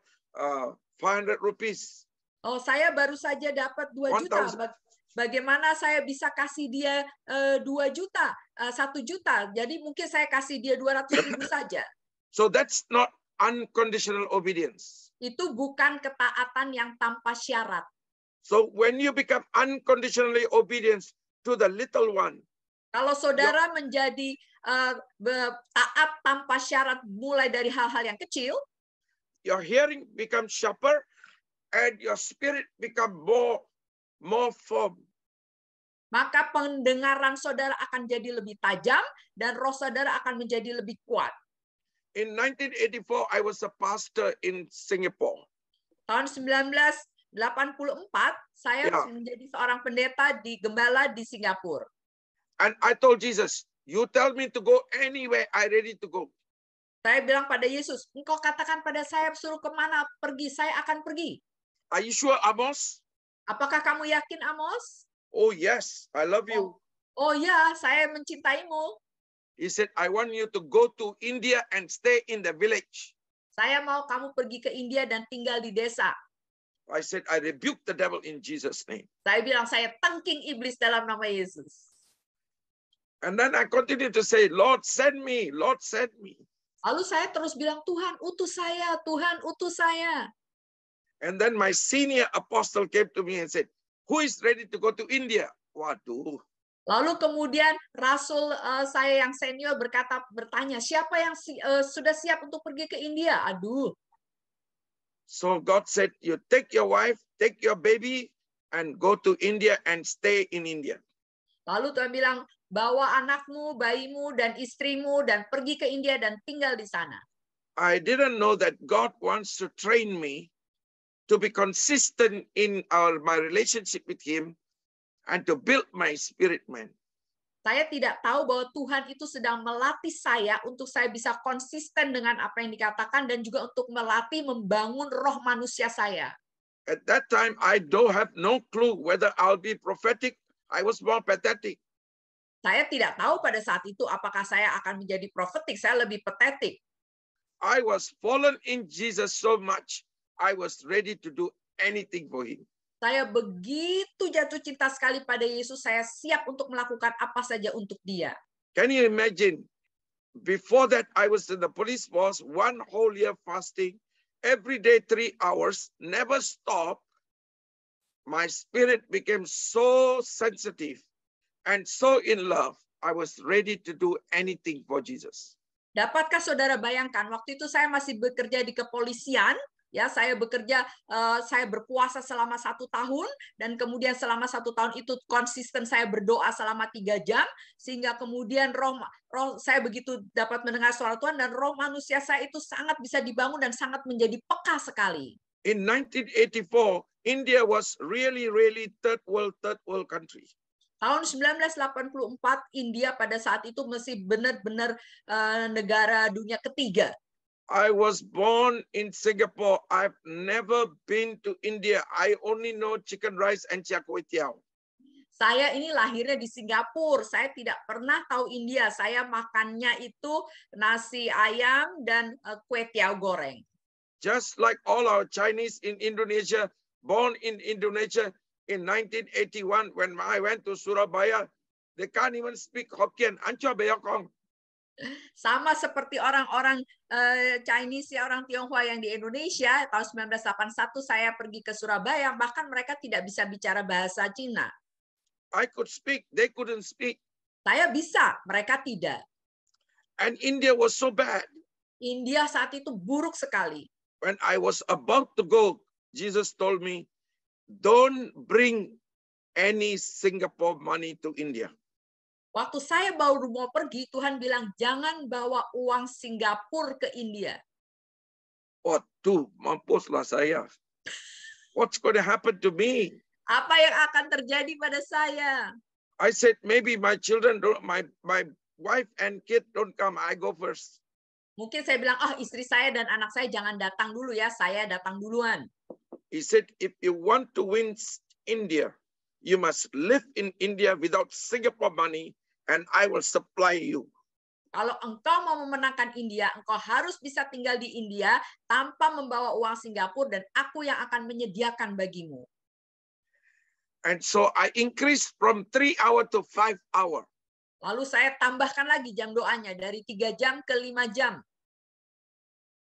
500 rupees. Oh, saya baru saja dapat 2 juta. Bagaimana saya bisa kasih dia 2 juta, 1 juta? Jadi mungkin saya kasih dia 200.000 saja. So that's not unconditional obedience. Itu bukan ketaatan yang tanpa syarat. So when you become unconditionally obedience to the little one, kalau saudara menjadi taat tanpa syarat mulai dari hal-hal yang kecil, your hearing becomes sharper and your spirit become more firm. Maka pendengaran saudara akan jadi lebih tajam dan roh saudara akan menjadi lebih kuat. In 1984, I was a pastor in Singapore. Tahun 1984, saya menjadi seorang pendeta di gembala di Singapura. And I told Jesus, you tell me to go anywhere, I ready to go. Saya bilang pada Yesus, engkau katakan pada saya suruh kemana pergi, saya akan pergi. Are you sure, Amos? Apakah kamu yakin, Amos? Oh yes, I love you. Oh ya, saya mencintaimu. He said, I want you to go to India and stay in the village. Saya mau kamu pergi ke India dan tinggal di desa. I said, I rebuke the devil in Jesus' name. Saya bilang, saya tangking iblis dalam nama Yesus. And then I continue to say, Lord, send me. Lord, send me. Lalu saya terus bilang, Tuhan, utus saya. Tuhan, utus saya. And then my senior apostle came to me and said, who is ready to go to India? Waduh. Lalu kemudian rasul saya yang senior bertanya, siapa yang sudah siap untuk pergi ke India? Aduh. So God said, you take your wife, take your baby, and go to India and stay in India. Lalu Tuhan bilang, bawa anakmu, bayimu, dan istrimu, dan pergi ke India dan tinggal di sana. I didn't know that God wants to train me to be consistent in my relationship with Him and to build my spirit man. Saya tidak tahu bahwa Tuhan itu sedang melatih saya untuk saya bisa konsisten dengan apa yang dikatakan dan juga untuk melatih membangun roh manusia saya. At that time, I don't have no clue whether I'll be prophetic. I was more pathetic. Saya tidak tahu pada saat itu apakah saya akan menjadi profetik. Saya lebih patetik. I was fallen in Jesus so much. I was ready to do anything for Him. Saya begitu jatuh cinta sekali pada Yesus, saya siap untuk melakukan apa saja untuk Dia. Can you imagine? Before that, I was in the police force, 1 whole year fasting, every day 3 hours, never stop. My spirit became so sensitive and so in love. I was ready to do anything for Jesus. Dapatkah saudara bayangkan, waktu itu saya masih bekerja di kepolisian, Ya, saya bekerja, saya berpuasa selama 1 tahun, dan kemudian selama 1 tahun itu konsisten saya berdoa selama 3 jam, sehingga kemudian roh saya begitu dapat mendengar suara Tuhan, dan roh manusia saya itu sangat bisa dibangun dan sangat menjadi peka sekali. In 1984, India was really third world country. Tahun 1984, India pada saat itu masih benar-benar negara dunia ketiga. I was born in Singapore. I've never been to India. I only know chicken rice and char kway teow. Saya ini lahirnya di Singapura. Saya tidak pernah tahu India. Saya makannya itu nasi ayam dan kue tiaw goreng. Just like all our Chinese in Indonesia, born in Indonesia in 1981, when I went to Surabaya, they can't even speak Hokkien. Ancho Bayakong. Sama seperti orang-orang Chinese, ya, orang Tionghoa yang di Indonesia, tahun 1981 saya pergi ke Surabaya, bahkan mereka tidak bisa bicara bahasa Cina. I could speak, they couldn't speak. Saya bisa, mereka tidak. And India was so bad. India saat itu buruk sekali. When I was about to go, Jesus told me, don't bring any Singapore money to India. Waktu saya baru mau pergi, Tuhan bilang, jangan bawa uang Singapura ke India. Waduh, mampuslah saya. What's going to happen to me? Apa yang akan terjadi pada saya? I said, maybe my children don't, my wife and kid don't come. I go first. Mungkin saya bilang, istri saya dan anak saya jangan datang dulu ya, saya datang duluan. He said, if you want to win India, you must live in India without Singapore money, and I will supply you. Kalau engkau mau memenangkan India, engkau harus bisa tinggal di India tanpa membawa uang Singapura, dan aku yang akan menyediakan bagimu. And so I increased from 3 hours to 5 hours. Lalu saya tambahkan lagi jam doanya dari 3 jam ke 5 jam.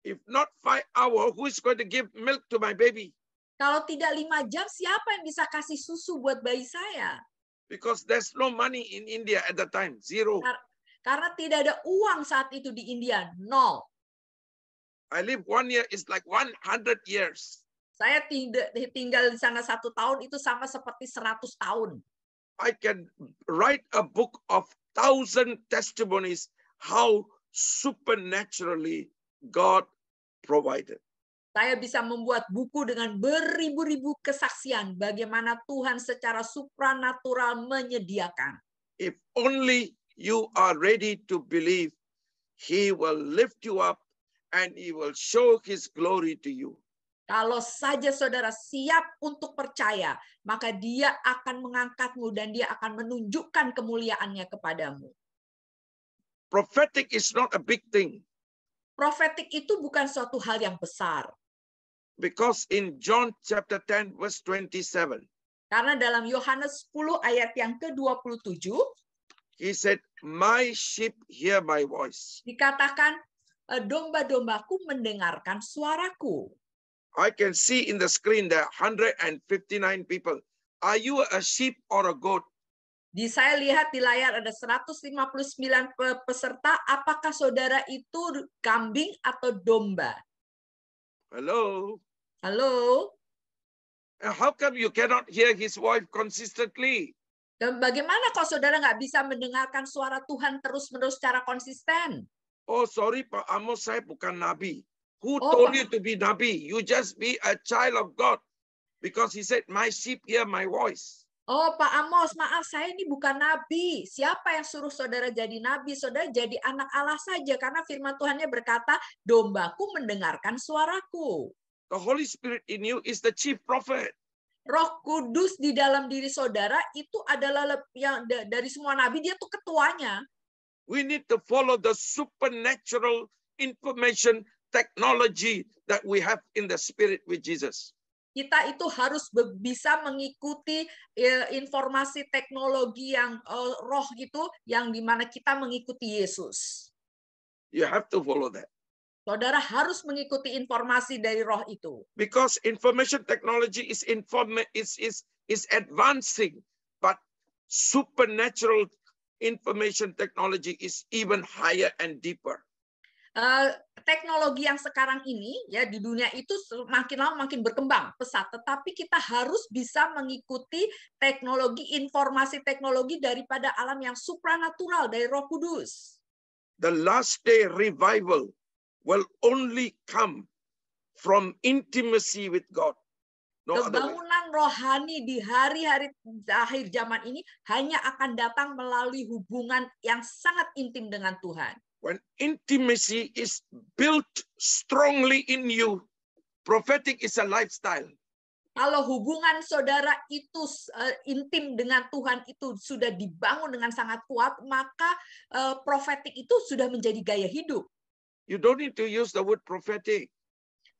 If not 5 hours, who is going to give milk to my baby? Kalau tidak 5 jam, siapa yang bisa kasih susu buat bayi saya? Because there's no money in India at the time, zero. Karena tidak ada uang saat itu di India, 0. I live 1 year, it's like 100 years. Saya tinggal di sana 1 tahun, itu sama seperti 100 tahun. I can write a book of 1,000 testimonies how supernaturally God provided. Saya bisa membuat buku dengan beribu-ribu kesaksian bagaimana Tuhan secara supranatural menyediakan. If only you are ready to believe, He will lift you up and He will show His glory to you. Kalau saja saudara siap untuk percaya, maka Dia akan mengangkatmu dan Dia akan menunjukkan kemuliaannya kepadamu. Prophetic is not a big thing. Profetik itu bukan suatu hal yang besar. Because in John chapter 10 verse 27, karena dalam Yohanes 10 ayat yang ke-27, He said, my sheep hear my voice. Dikatakan, domba-dombaku mendengarkan suaraku. I can see in the screen there are 159 people. Are you a sheep or a goat? Saya lihat di layar ada 159 peserta. Apakah saudara itu kambing atau domba? Hello? Halo? How come you cannot hear His voice consistently? Dan bagaimana kalau saudara nggak bisa mendengarkan suara Tuhan terus-menerus secara konsisten? Oh, sorry Pak Amos, saya bukan Nabi. Who told you to be Nabi? You just be a child of God. Because He said, my sheep hear my voice. Oh, Pak Amos, maaf, saya ini bukan nabi. Siapa yang suruh saudara jadi nabi? Saudara jadi anak Allah saja, karena firman Tuhannya berkata, dombaku mendengarkan suaraku. The Holy Spirit in you is the chief prophet. Roh Kudus di dalam diri saudara itu adalah yang dari semua nabi, dia tuh ketuanya. We need to follow the supernatural information technology that we have in the Spirit with Jesus. Kita itu harus bisa mengikuti informasi teknologi yang roh itu, yang dimana kita mengikuti Yesus. You have to follow that. Saudara harus mengikuti informasi dari roh itu. Because information technology is advancing, but supernatural information technology is even higher and deeper. teknologi yang sekarang ini ya di dunia itu makin lama makin berkembang pesat, tetapi kita harus bisa mengikuti teknologi, informasi teknologi daripada alam yang supranatural dari Roh Kudus. The last day revival will only come from intimacy with God. No other way. Kebangunan rohani di hari-hari akhir zaman ini hanya akan datang melalui hubungan yang sangat intim dengan Tuhan. When intimacy is built strongly in you, prophetic is a lifestyle. Kalau hubungan saudara itu intim dengan Tuhan itu sudah dibangun dengan sangat kuat, maka profetik itu sudah menjadi gaya hidup. You don't need to use the word prophetic.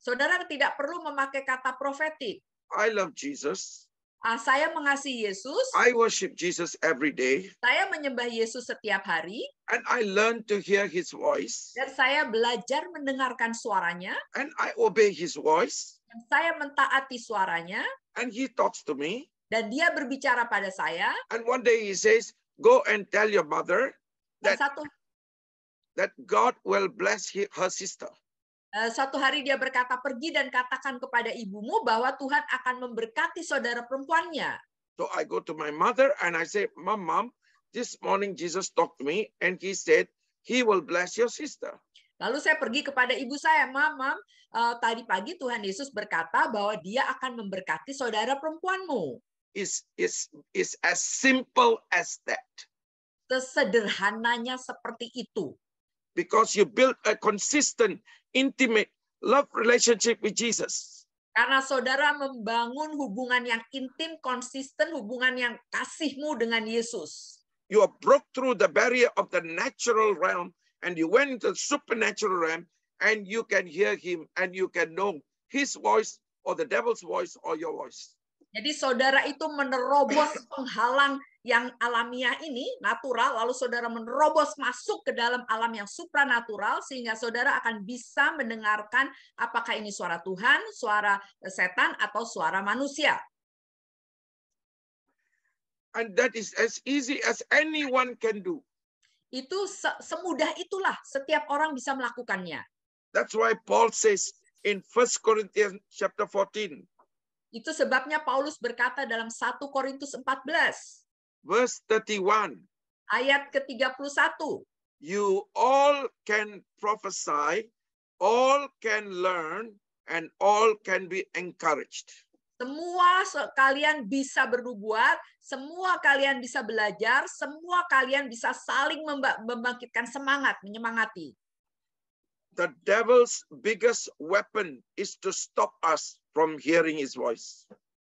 Saudara tidak perlu memakai kata profetik. I love Jesus. Saya mengasihi Yesus. I worship Jesus every day. Saya menyembah Yesus setiap hari. And I learn to hear his voice. Dan saya belajar mendengarkan suaranya. And I obey his voice. Dan saya mentaati suaranya. And he talks to me. Dan dia berbicara pada saya. And one day he says, go and tell your mother that God will bless her sister. Suatu hari dia berkata, pergi dan katakan kepada ibumu bahwa Tuhan akan memberkati saudara perempuannya. So I go to my mother and I say, Mom, this morning Jesus talked to me and he said he will bless your sister. Lalu saya pergi kepada ibu saya, Mom, tadi pagi Tuhan Yesus berkata bahwa dia akan memberkati saudara perempuanmu. Is as simple as that. Sesederhananya seperti itu. Because you build a consistent, intimate love relationship with Jesus. Karena saudara membangun hubungan yang intim, konsisten, hubungan yang kasihmu dengan Yesus. You have broke through the barrier of the natural realm and you went into the supernatural realm and you can hear him and you can know his voice or the devil's voice or your voice. Jadi saudara itu menerobos penghalang yang alamiah ini, natural, lalu saudara menerobos masuk ke dalam alam yang supranatural, sehingga saudara akan bisa mendengarkan apakah ini suara Tuhan, suara setan, atau suara manusia. And that is as easy as anyone can do. Itu semudah itulah, setiap orang bisa melakukannya. That's why Paul says in 1 Corinthians chapter 14. Itu sebabnya Paulus berkata dalam 1 Korintus 14. Verse 31. Ayat ke-31. You all can prophesy, all can learn, and all can be encouraged. Semua kalian bisa bernubuat, semua kalian bisa belajar, semua kalian bisa saling membangkitkan semangat, menyemangati. The devil's biggest weapon is to stop us from hearing his voice.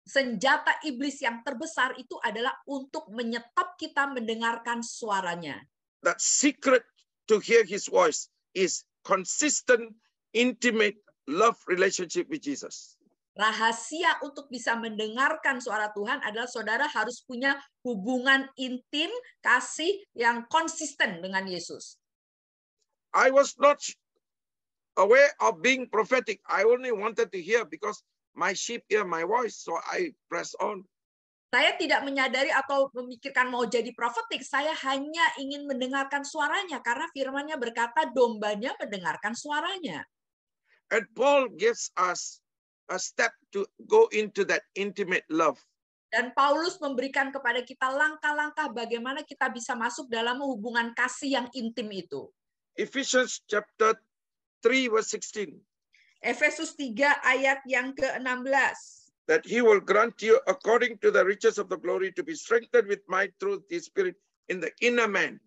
Senjata iblis yang terbesar itu adalah untuk menyetop kita mendengarkan suaranya. The secret to hear his voice is consistent, intimate love relationship with Jesus. Rahasia untuk bisa mendengarkan suara Tuhan adalah saudara harus punya hubungan intim, kasih yang konsisten dengan Yesus. I was not aware of being prophetic. I only wanted to hear because my sheep hear my voice, so I press on. Saya tidak menyadari atau memikirkan mau jadi profetik. Saya hanya ingin mendengarkan suaranya karena firman-Nya berkata dombanya mendengarkan suaranya. And Paul gives us a step to go into that intimate love. Dan Paulus memberikan kepada kita langkah-langkah bagaimana kita bisa masuk dalam hubungan kasih yang intim itu. Ephesians chapter 3 verse 16. Efesus 3 ayat yang ke-16. That he will grant you according to the riches of the glory to be strengthened with might through the Spirit in the inner man.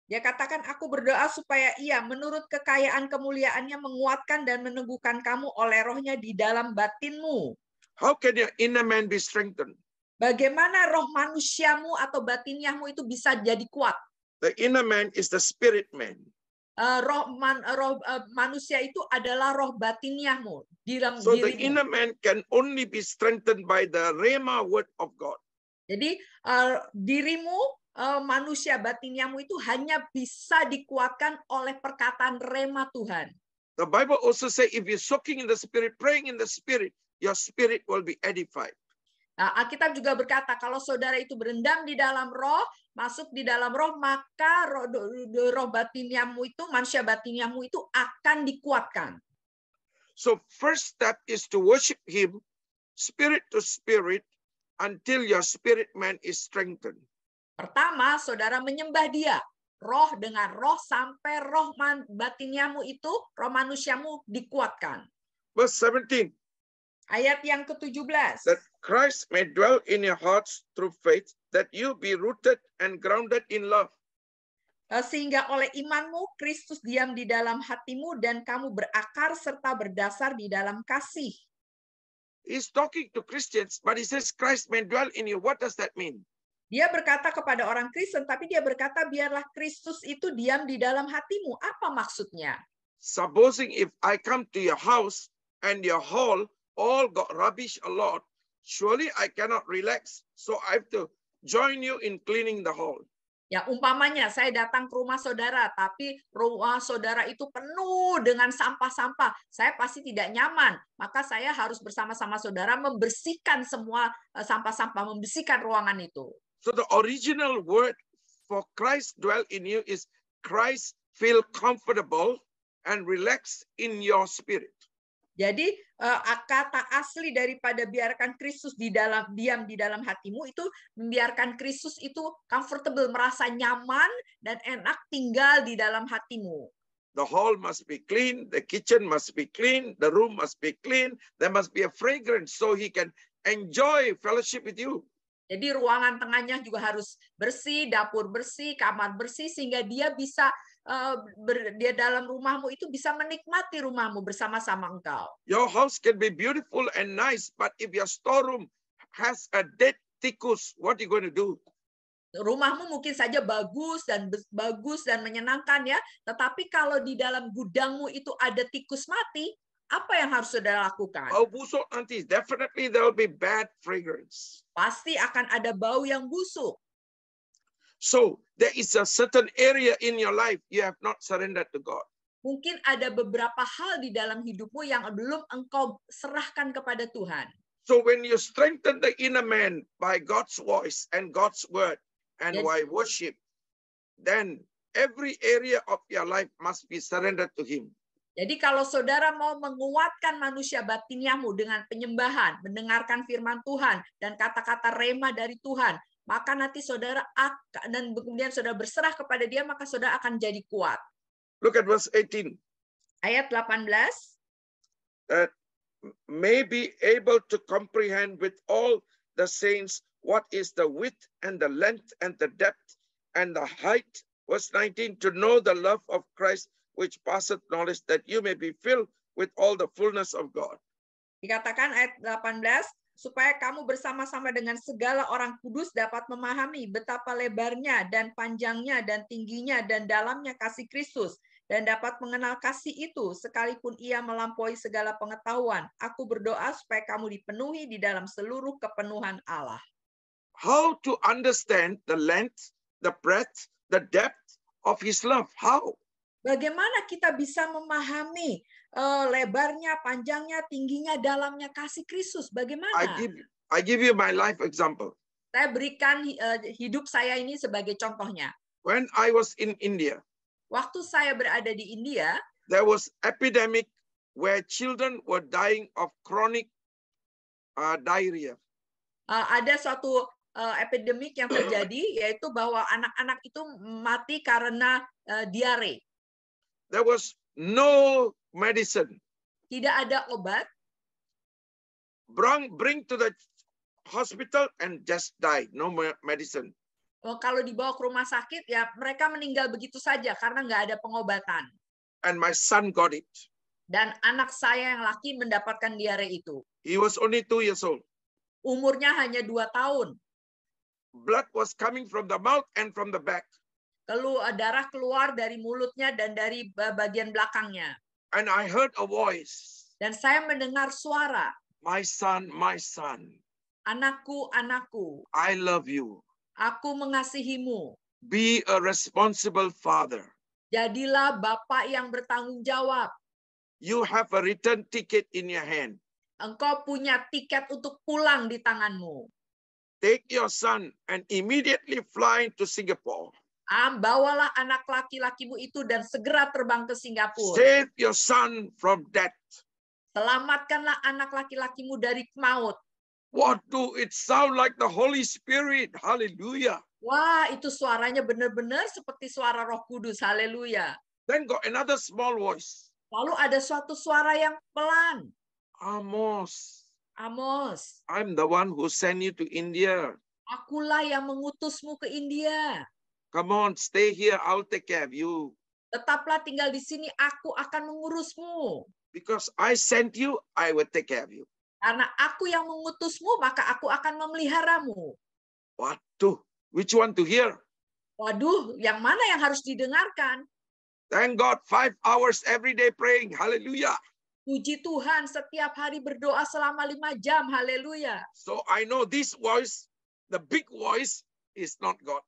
Dia katakan, aku berdoa supaya ia menurut kekayaan kemuliaannya menguatkan dan meneguhkan kamu oleh rohnya di dalam batinmu. How can your inner man be strengthened? Bagaimana roh manusiamu atau batiniahmu itu bisa jadi kuat? The inner man is the spirit man. Roh manusia itu adalah roh batiniahmu. So the inner man can only be strengthened by the Rhema word of God. Jadi dirimu, manusia batiniahmu itu hanya bisa dikuatkan oleh perkataan rema Tuhan. The Bible also say if you're soaking in the spirit, praying in the spirit, your spirit will be edified. Alkitab juga berkata kalau saudara itu berendam di dalam roh, masuk di dalam roh, maka roh batiniamu itu, manusia batiniamu itu akan dikuatkan. So first step is to worship him spirit to spirit until your spirit man is strengthened. Pertama, saudara menyembah dia, roh dengan roh sampai roh batiniamu itu, roh manusiamu dikuatkan. Verse 17. Ayat yang ke-17. That Christ may dwell in your hearts through faith, that you be rooted and grounded in love. Sehingga oleh imanmu, Kristus diam di dalam hatimu dan kamu berakar serta berdasar di dalam kasih. He's talking to Christians, but he says Christ may dwell in you. What does that mean? Dia berkata kepada orang Kristen, tapi dia berkata biarlah Kristus itu diam di dalam hatimu. Apa maksudnya? Supposing if I come to your house and your hall all got rubbish a lot, surely I cannot relax. So I have to join you in cleaning the hall. Ya, umpamanya saya datang ke rumah saudara, tapi rumah saudara itu penuh dengan sampah-sampah. Saya pasti tidak nyaman. Maka saya harus bersama-sama saudara membersihkan semua sampah-sampah, membersihkan ruangan itu. So the original word for Christ dwell in you is Christ feel comfortable and relax in your spirit. Jadi kata asli daripada biarkan Kristus diam di dalam hatimu itu membiarkan Kristus itu comfortable, merasa nyaman dan enak tinggal di dalam hatimu. The hall must be clean, the kitchen must be clean, the room must be clean, there must be a fragrance so he can enjoy fellowship with you. Jadi ruangan tengahnya juga harus bersih, dapur bersih, kamar bersih sehingga dia bisa dia dalam rumahmu itu bisa menikmati rumahmu bersama-sama engkau. Your house can be beautiful and nice, but if your storeroom has a dead tikus, what are you going to do? Rumahmu mungkin saja bagus dan menyenangkan ya, tetapi kalau di dalam gudangmu itu ada tikus mati, apa yang harus saudara lakukan? Oh, busuk nanti. Definitely there will be bad fragrance. Pasti akan ada bau yang busuk. So there is a certain area in your life you have not surrendered to God. Mungkin ada beberapa hal di dalam hidupmu yang belum engkau serahkan kepada Tuhan. So when you strengthen the inner man by God's voice and God's word and by worship, then every area of your life must be surrendered to him. Jadi kalau saudara mau menguatkan manusia batiniamu dengan penyembahan, mendengarkan firman Tuhan dan kata-kata rema dari Tuhan, maka nanti saudara akan, dan kemudian saudara berserah kepada dia, maka saudara akan jadi kuat. Look at verse 18. Ayat 18. That may be able to comprehend with all the saints what is the width and the length and the depth and the height. Verse 19, to know the love of Christ which passeth knowledge, that you may be filled with all the fullness of God. Dikatakan ayat 18, supaya kamu bersama-sama dengan segala orang kudus dapat memahami betapa lebarnya dan panjangnya dan tingginya dan dalamnya kasih Kristus, dan dapat mengenal kasih itu sekalipun ia melampaui segala pengetahuan. Aku berdoa supaya kamu dipenuhi di dalam seluruh kepenuhan Allah. How to understand the length, the breadth, the depth of his love? How? Bagaimana kita bisa memahami lebarnya, panjangnya, tingginya, dalamnya kasih Kristus? Bagaimana? I give you my life example. Saya berikan hidup saya ini sebagai contohnya. When I was in India, waktu saya berada di India, there was epidemic where children were dying of chronic diarrhea. Ada suatu epidemik yang terjadi, yaitu bahwa anak-anak itu mati karena diare. There was no medicine. Tidak ada obat. Bring to the hospital and just died. No medicine. Kalau dibawa ke rumah sakit, ya mereka meninggal begitu saja karena nggak ada pengobatan. And my son got it. Dan anak saya yang laki mendapatkan diare itu. He was only 2 years old. Umurnya hanya 2 tahun. Blood was coming from the mouth and from the back. Darah keluar dari mulutnya dan dari bagian belakangnya. And I heard a voice. Dan saya mendengar suara. My son, my son. Anakku, anakku. I love you. Aku mengasihimu. Be a responsible father. Jadilah bapak yang bertanggung jawab. You have a return ticket in your hand. Engkau punya tiket untuk pulang di tanganmu. take your son and immediately fly to Singapore. Bawalah anak laki-lakimu itu dan segera terbang ke Singapura. Save your son from death. Selamatkanlah anak laki-lakimu dari maut. What do it sound like the Holy Spirit? Hallelujah. Wah, itu suaranya benar-benar seperti suara Roh Kudus. Haleluya. Then got another small voice. Lalu ada suatu suara yang pelan. Amos, Amos, I'm the one who sent you to India. akulah yang mengutusmu ke India. Come on, stay here. I'll take care of you. Tetaplah tinggal di sini, aku akan mengurusmu. Because I sent you, I will take care of you. Karena aku yang mengutusmu, maka aku akan memeliharamu. Waduh, which one to hear? Waduh, yang mana yang harus didengarkan? Thank God, 5 hours every day praying. Hallelujah. Puji Tuhan, setiap hari berdoa selama 5 jam. Haleluya. So I know this voice, the big voice, is not God.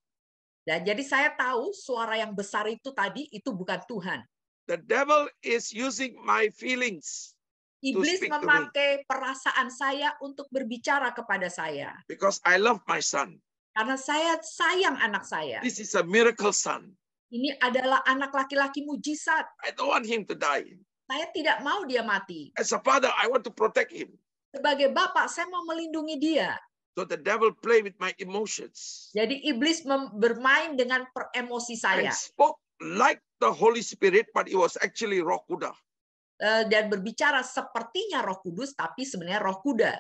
Dan jadi saya tahu suara yang besar itu tadi, itu bukan Tuhan. The devil is using my feelings Iblis speak to me. memakai perasaan saya untuk berbicara kepada saya. because I love my son. Karena saya sayang anak saya. This is a miracle son. Ini adalah anak laki-laki mujizat. I don't want him to die. Saya tidak mau dia mati. As a father, I want to protect him. Sebagai bapak, saya mau melindungi dia. So the devil play with my emotions. Jadi iblis bermain dengan emosi I saya. spoke like the Holy Spirit, but it was actually Roh Kuda. Dan berbicara sepertinya Roh Kudus, tapi sebenarnya Roh Kuda.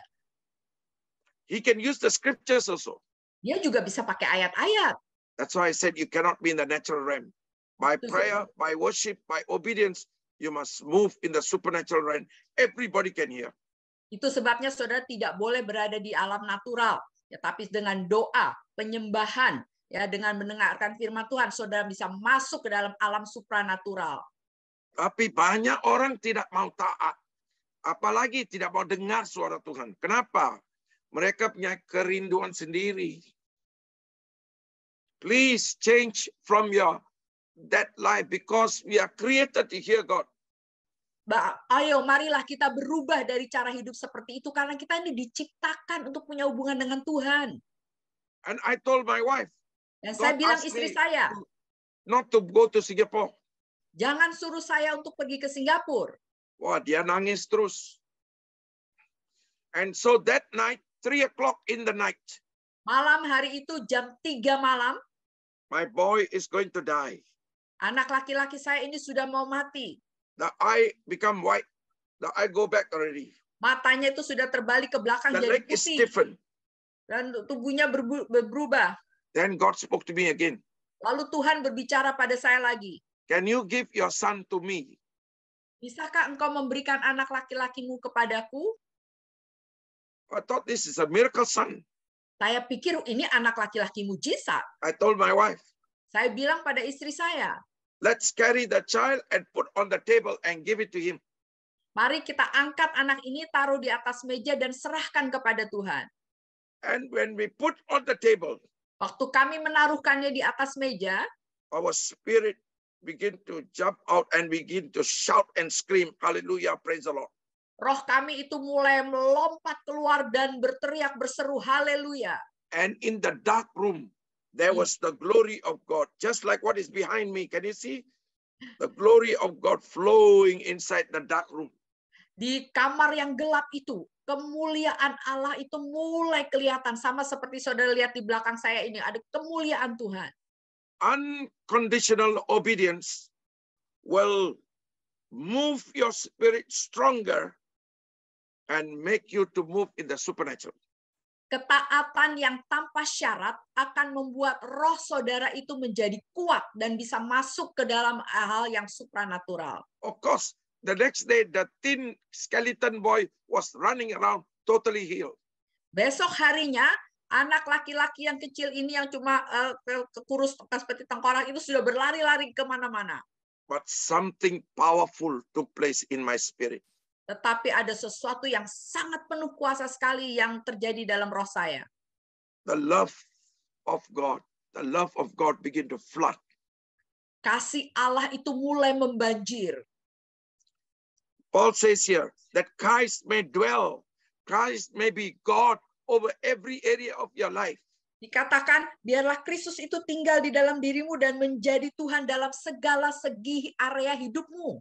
He can use the scriptures also. Dia juga bisa pakai ayat-ayat. That's why I said you cannot be in the natural realm. By prayer, by worship, by obedience, you must move in the supernatural realm. Everybody can hear. Itu sebabnya saudara tidak boleh berada di alam natural. Ya, tapi dengan doa, penyembahan, ya, dengan mendengarkan firman Tuhan, saudara bisa masuk ke dalam alam supranatural. Tapi banyak orang tidak mau taat. Apalagi tidak mau dengar suara Tuhan. Kenapa? Mereka punya kerinduan sendiri. Please change from that life because we are created to hear God. Ayo, marilah kita berubah dari cara hidup seperti itu karena kita ini diciptakan untuk punya hubungan dengan Tuhan. And I told my wife, Dan saya bilang asked istri me saya, not to go to Singapore. jangan suruh saya untuk pergi ke Singapura. Wah, dia nangis terus. And so that night, 3 o'clock in the night, Malam hari itu jam 3 malam, my boy is going to die. anak laki-laki saya ini sudah mau mati. The eye become white. The eye go back already. Matanya itu sudah terbalik ke belakang The jadi leg is putih. stiffened. Dan tubuhnya berubah. Then God spoke to me again. Lalu Tuhan berbicara pada saya lagi. Can you give your son to me? Bisakah engkau memberikan anak laki-lakimu kepadaku? I thought this is a miracle son. Saya pikir ini anak laki-laki mujizat. I told my wife, Saya bilang pada istri saya, let's carry the child and put on the table and give it to him. mari kita angkat anak ini, taruh di atas meja dan serahkan kepada Tuhan. And when we put on the table, Waktu kami menaruhkannya di atas meja, our spirit begin to jump out and begin to shout and scream, hallelujah, praise the Lord. roh kami itu mulai melompat keluar dan berteriak berseru haleluya. And in the dark room, there was the glory of God, just like what is behind me. Can you see? The glory of God flowing inside the dark room. Di kamar yang gelap itu, kemuliaan Allah itu mulai kelihatan. Sama seperti saudara lihat di belakang saya ini, ada kemuliaan Tuhan. Unconditional obedience will move your spirit stronger and make you to move in the supernatural. Ketaatan yang tanpa syarat akan membuat roh saudara itu menjadi kuat dan bisa masuk ke dalam hal yang supranatural. Of course, the next day, the thin skeleton boy was running around totally healed. Besok harinya, anak laki-laki yang kecil ini yang cuma kurus seperti tengkorak itu sudah berlari-lari kemana-mana. But something powerful took place in my spirit. Tetapi ada sesuatu yang sangat penuh kuasa sekali yang terjadi dalam roh saya. The love of God begin to flood. Kasih Allah itu mulai membanjir. Paul says here that Christ may dwell, Christ may be God over every area of your life. Dikatakan, biarlah Kristus itu tinggal di dalam dirimu dan menjadi Tuhan dalam segala segi area hidupmu.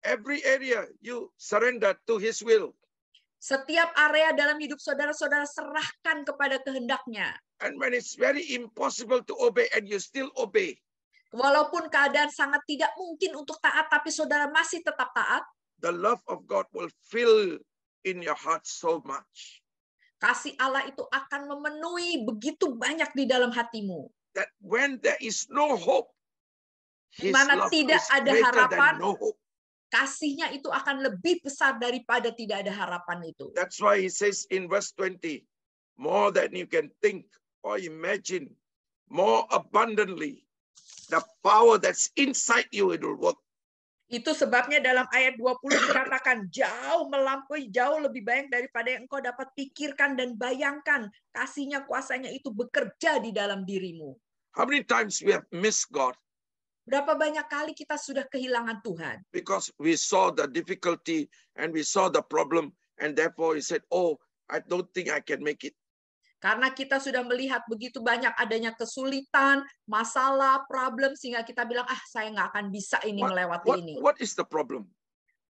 Every area you surrender to his will. Setiap area dalam hidup saudara-saudara serahkan kepada kehendaknya. And when it's very impossible to obey and you still obey, Walaupun keadaan sangat tidak mungkin untuk taat, tapi saudara masih tetap taat, the love of God will fill in your heart so much kasih Allah itu akan memenuhi begitu banyak di dalam hatimu. that when there is no hope, his Mana love tidak is ada greater harapan, than no hope. kasihnya itu akan lebih besar daripada tidak ada harapan itu. That's why he says in verse 20, more than you can think or imagine, more abundantly, the power that's inside you, it will work. Itu sebabnya dalam ayat 20 dikatakan jauh melampaui, jauh lebih banyak daripada yang engkau dapat pikirkan dan bayangkan. Kasihnya, kuasanya itu bekerja di dalam dirimu. How many times we have missed God Berapa banyak kali kita sudah kehilangan Tuhan? because we saw the difficulty and we saw the problem and therefore we said, oh, I don't think I can make it. Karena kita sudah melihat begitu banyak adanya kesulitan, masalah, problem, sehingga kita bilang, saya nggak akan bisa ini melewati ini. What is the problem?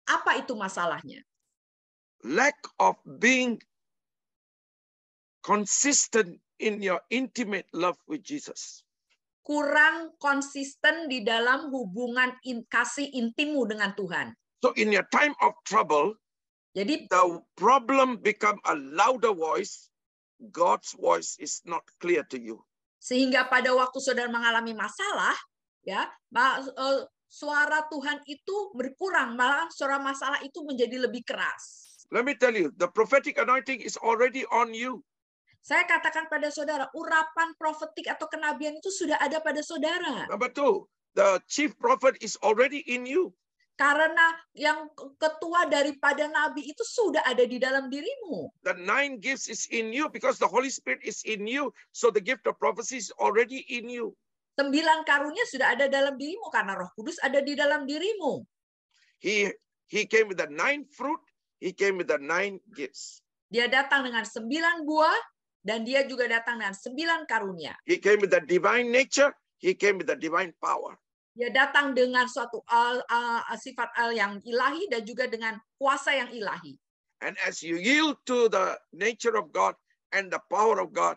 Apa itu masalahnya? Lack of being consistent in your intimate love with Jesus. Kurang konsisten di dalam hubungan kasih intimmu dengan Tuhan. So in your time of trouble, Jadi the problem become a louder voice. God's voice is not clear to you. sehingga pada waktu saudara mengalami masalah, ya, suara Tuhan itu berkurang, malah suara masalah itu menjadi lebih keras. Let me tell you, the prophetic anointing is already on you. Saya katakan pada saudara, urapan profetik atau kenabian itu sudah ada pada saudara. Number two, the chief prophet is already in you. Karena yang ketua daripada nabi itu sudah ada di dalam dirimu. The 9 gifts is in you because the Holy Spirit is in you. So the gift of prophecy is already in you. 9 karunia sudah ada dalam dirimu karena Roh Kudus ada di dalam dirimu. He came with the 9 fruit. He came with the 9 gifts. Dia datang dengan 9 buah dan dia juga datang dengan 9 karunia. He came with the divine nature. He came with the divine power. Dia datang dengan suatu sifat yang ilahi dan juga dengan kuasa yang ilahi. And as you yield to the nature of God and the power of God,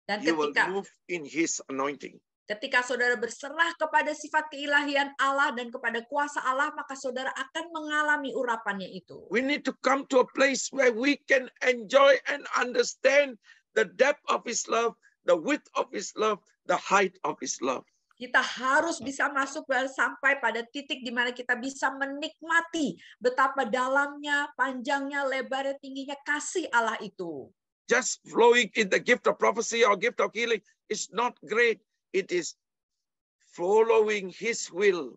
Dan you will move in his anointing. ketika saudara berserah kepada sifat keilahian Allah dan kepada kuasa Allah, maka saudara akan mengalami urapannya itu. We need to come to a place where we can enjoy and understand the depth of his love, the width of his love, the height of his love. Kita harus bisa masuk sampai pada titik di mana kita bisa menikmati betapa dalamnya, panjangnya, lebarnya, tingginya kasih Allah itu. Just flowing in the gift of prophecy or gift of healing is not great. It is following his will,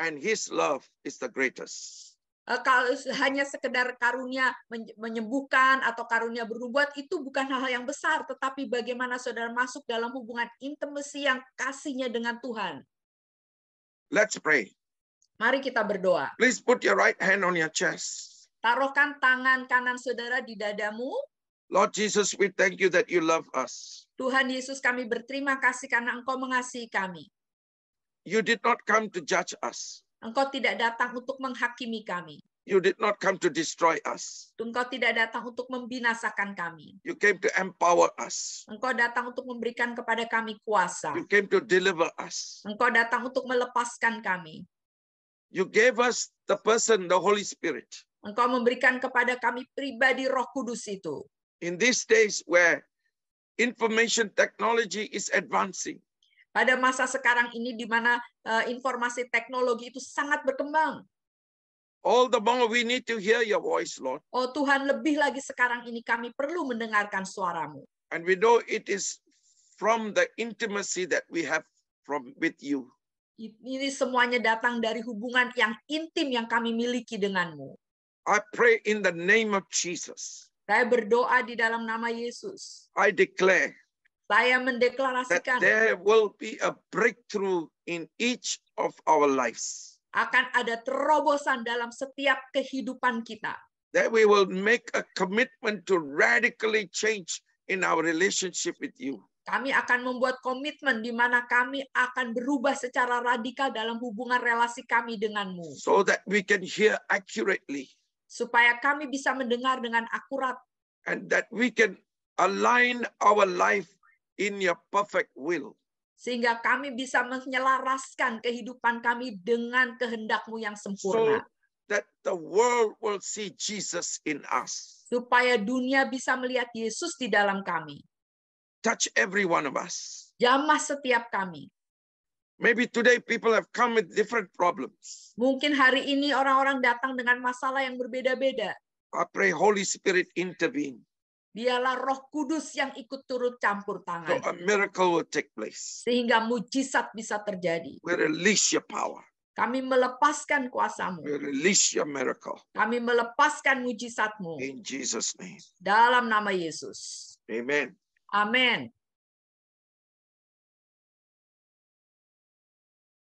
and his love is the greatest. Kalau hanya sekedar karunia menyembuhkan atau karunia bernubuat itu bukan hal yang besar, tetapi bagaimana saudara masuk dalam hubungan intimasi yang kasihnya dengan Tuhan. Let's pray. Mari kita berdoa. Please put your right hand on your chest. Taruhkan tangan kanan saudara di dadamu. Lord Jesus, we thank you that you love us. Tuhan Yesus, kami berterima kasih karena Engkau mengasihi kami. You did not come to judge us. Engkau tidak datang untuk menghakimi kami. You did not come to destroy us. Engkau tidak datang untuk membinasakan kami. You came to empower us. Engkau datang untuk memberikan kepada kami kuasa. You came to deliver us. Engkau datang untuk melepaskan kami. You gave us the person, the Holy Spirit. Engkau memberikan kepada kami pribadi Roh Kudus itu. In these days where information technology is advancing, Pada masa sekarang ini di mana informasi teknologi itu sangat berkembang. all the more we need to hear your voice, Lord. Oh Tuhan, lebih lagi sekarang ini kami perlu mendengarkan suaramu. And we know it is from the intimacy that we have with you. Ini semuanya datang dari hubungan yang intim yang kami miliki denganmu. I pray in the name of Jesus. Saya berdoa di dalam nama Yesus. I declare Saya that mendeklarasikan there will be a breakthrough in each of our lives. akan ada terobosan dalam setiap kehidupan kita. that we will make a commitment to radically change in our relationship with you. Kami akan membuat komitmen di mana kami akan berubah secara radikal dalam hubungan relasi kami denganmu. So that we can hear accurately. Supaya kami bisa mendengar dengan akurat. And that we can align our life in your perfect will. Sehingga kami bisa menyelaraskan kehidupan kami dengan kehendak-Mu yang sempurna. So that the world will see Jesus in us. Supaya dunia bisa melihat Yesus di dalam kami. Touch every one of us. Jamah setiap kami. Maybe today people have come with different problems. Mungkin hari ini orang-orang datang dengan masalah yang berbeda-beda. I pray Holy Spirit intervene. Biarlah Roh Kudus yang ikut turut campur So tangan. a miracle will take place. Sehingga mujizat bisa terjadi. We release your power. Kami melepaskan kuasa-Mu. We release your miracle. Kami melepaskan mujizat-Mu. In Jesus' name. Dalam nama Yesus. Amen. Amin.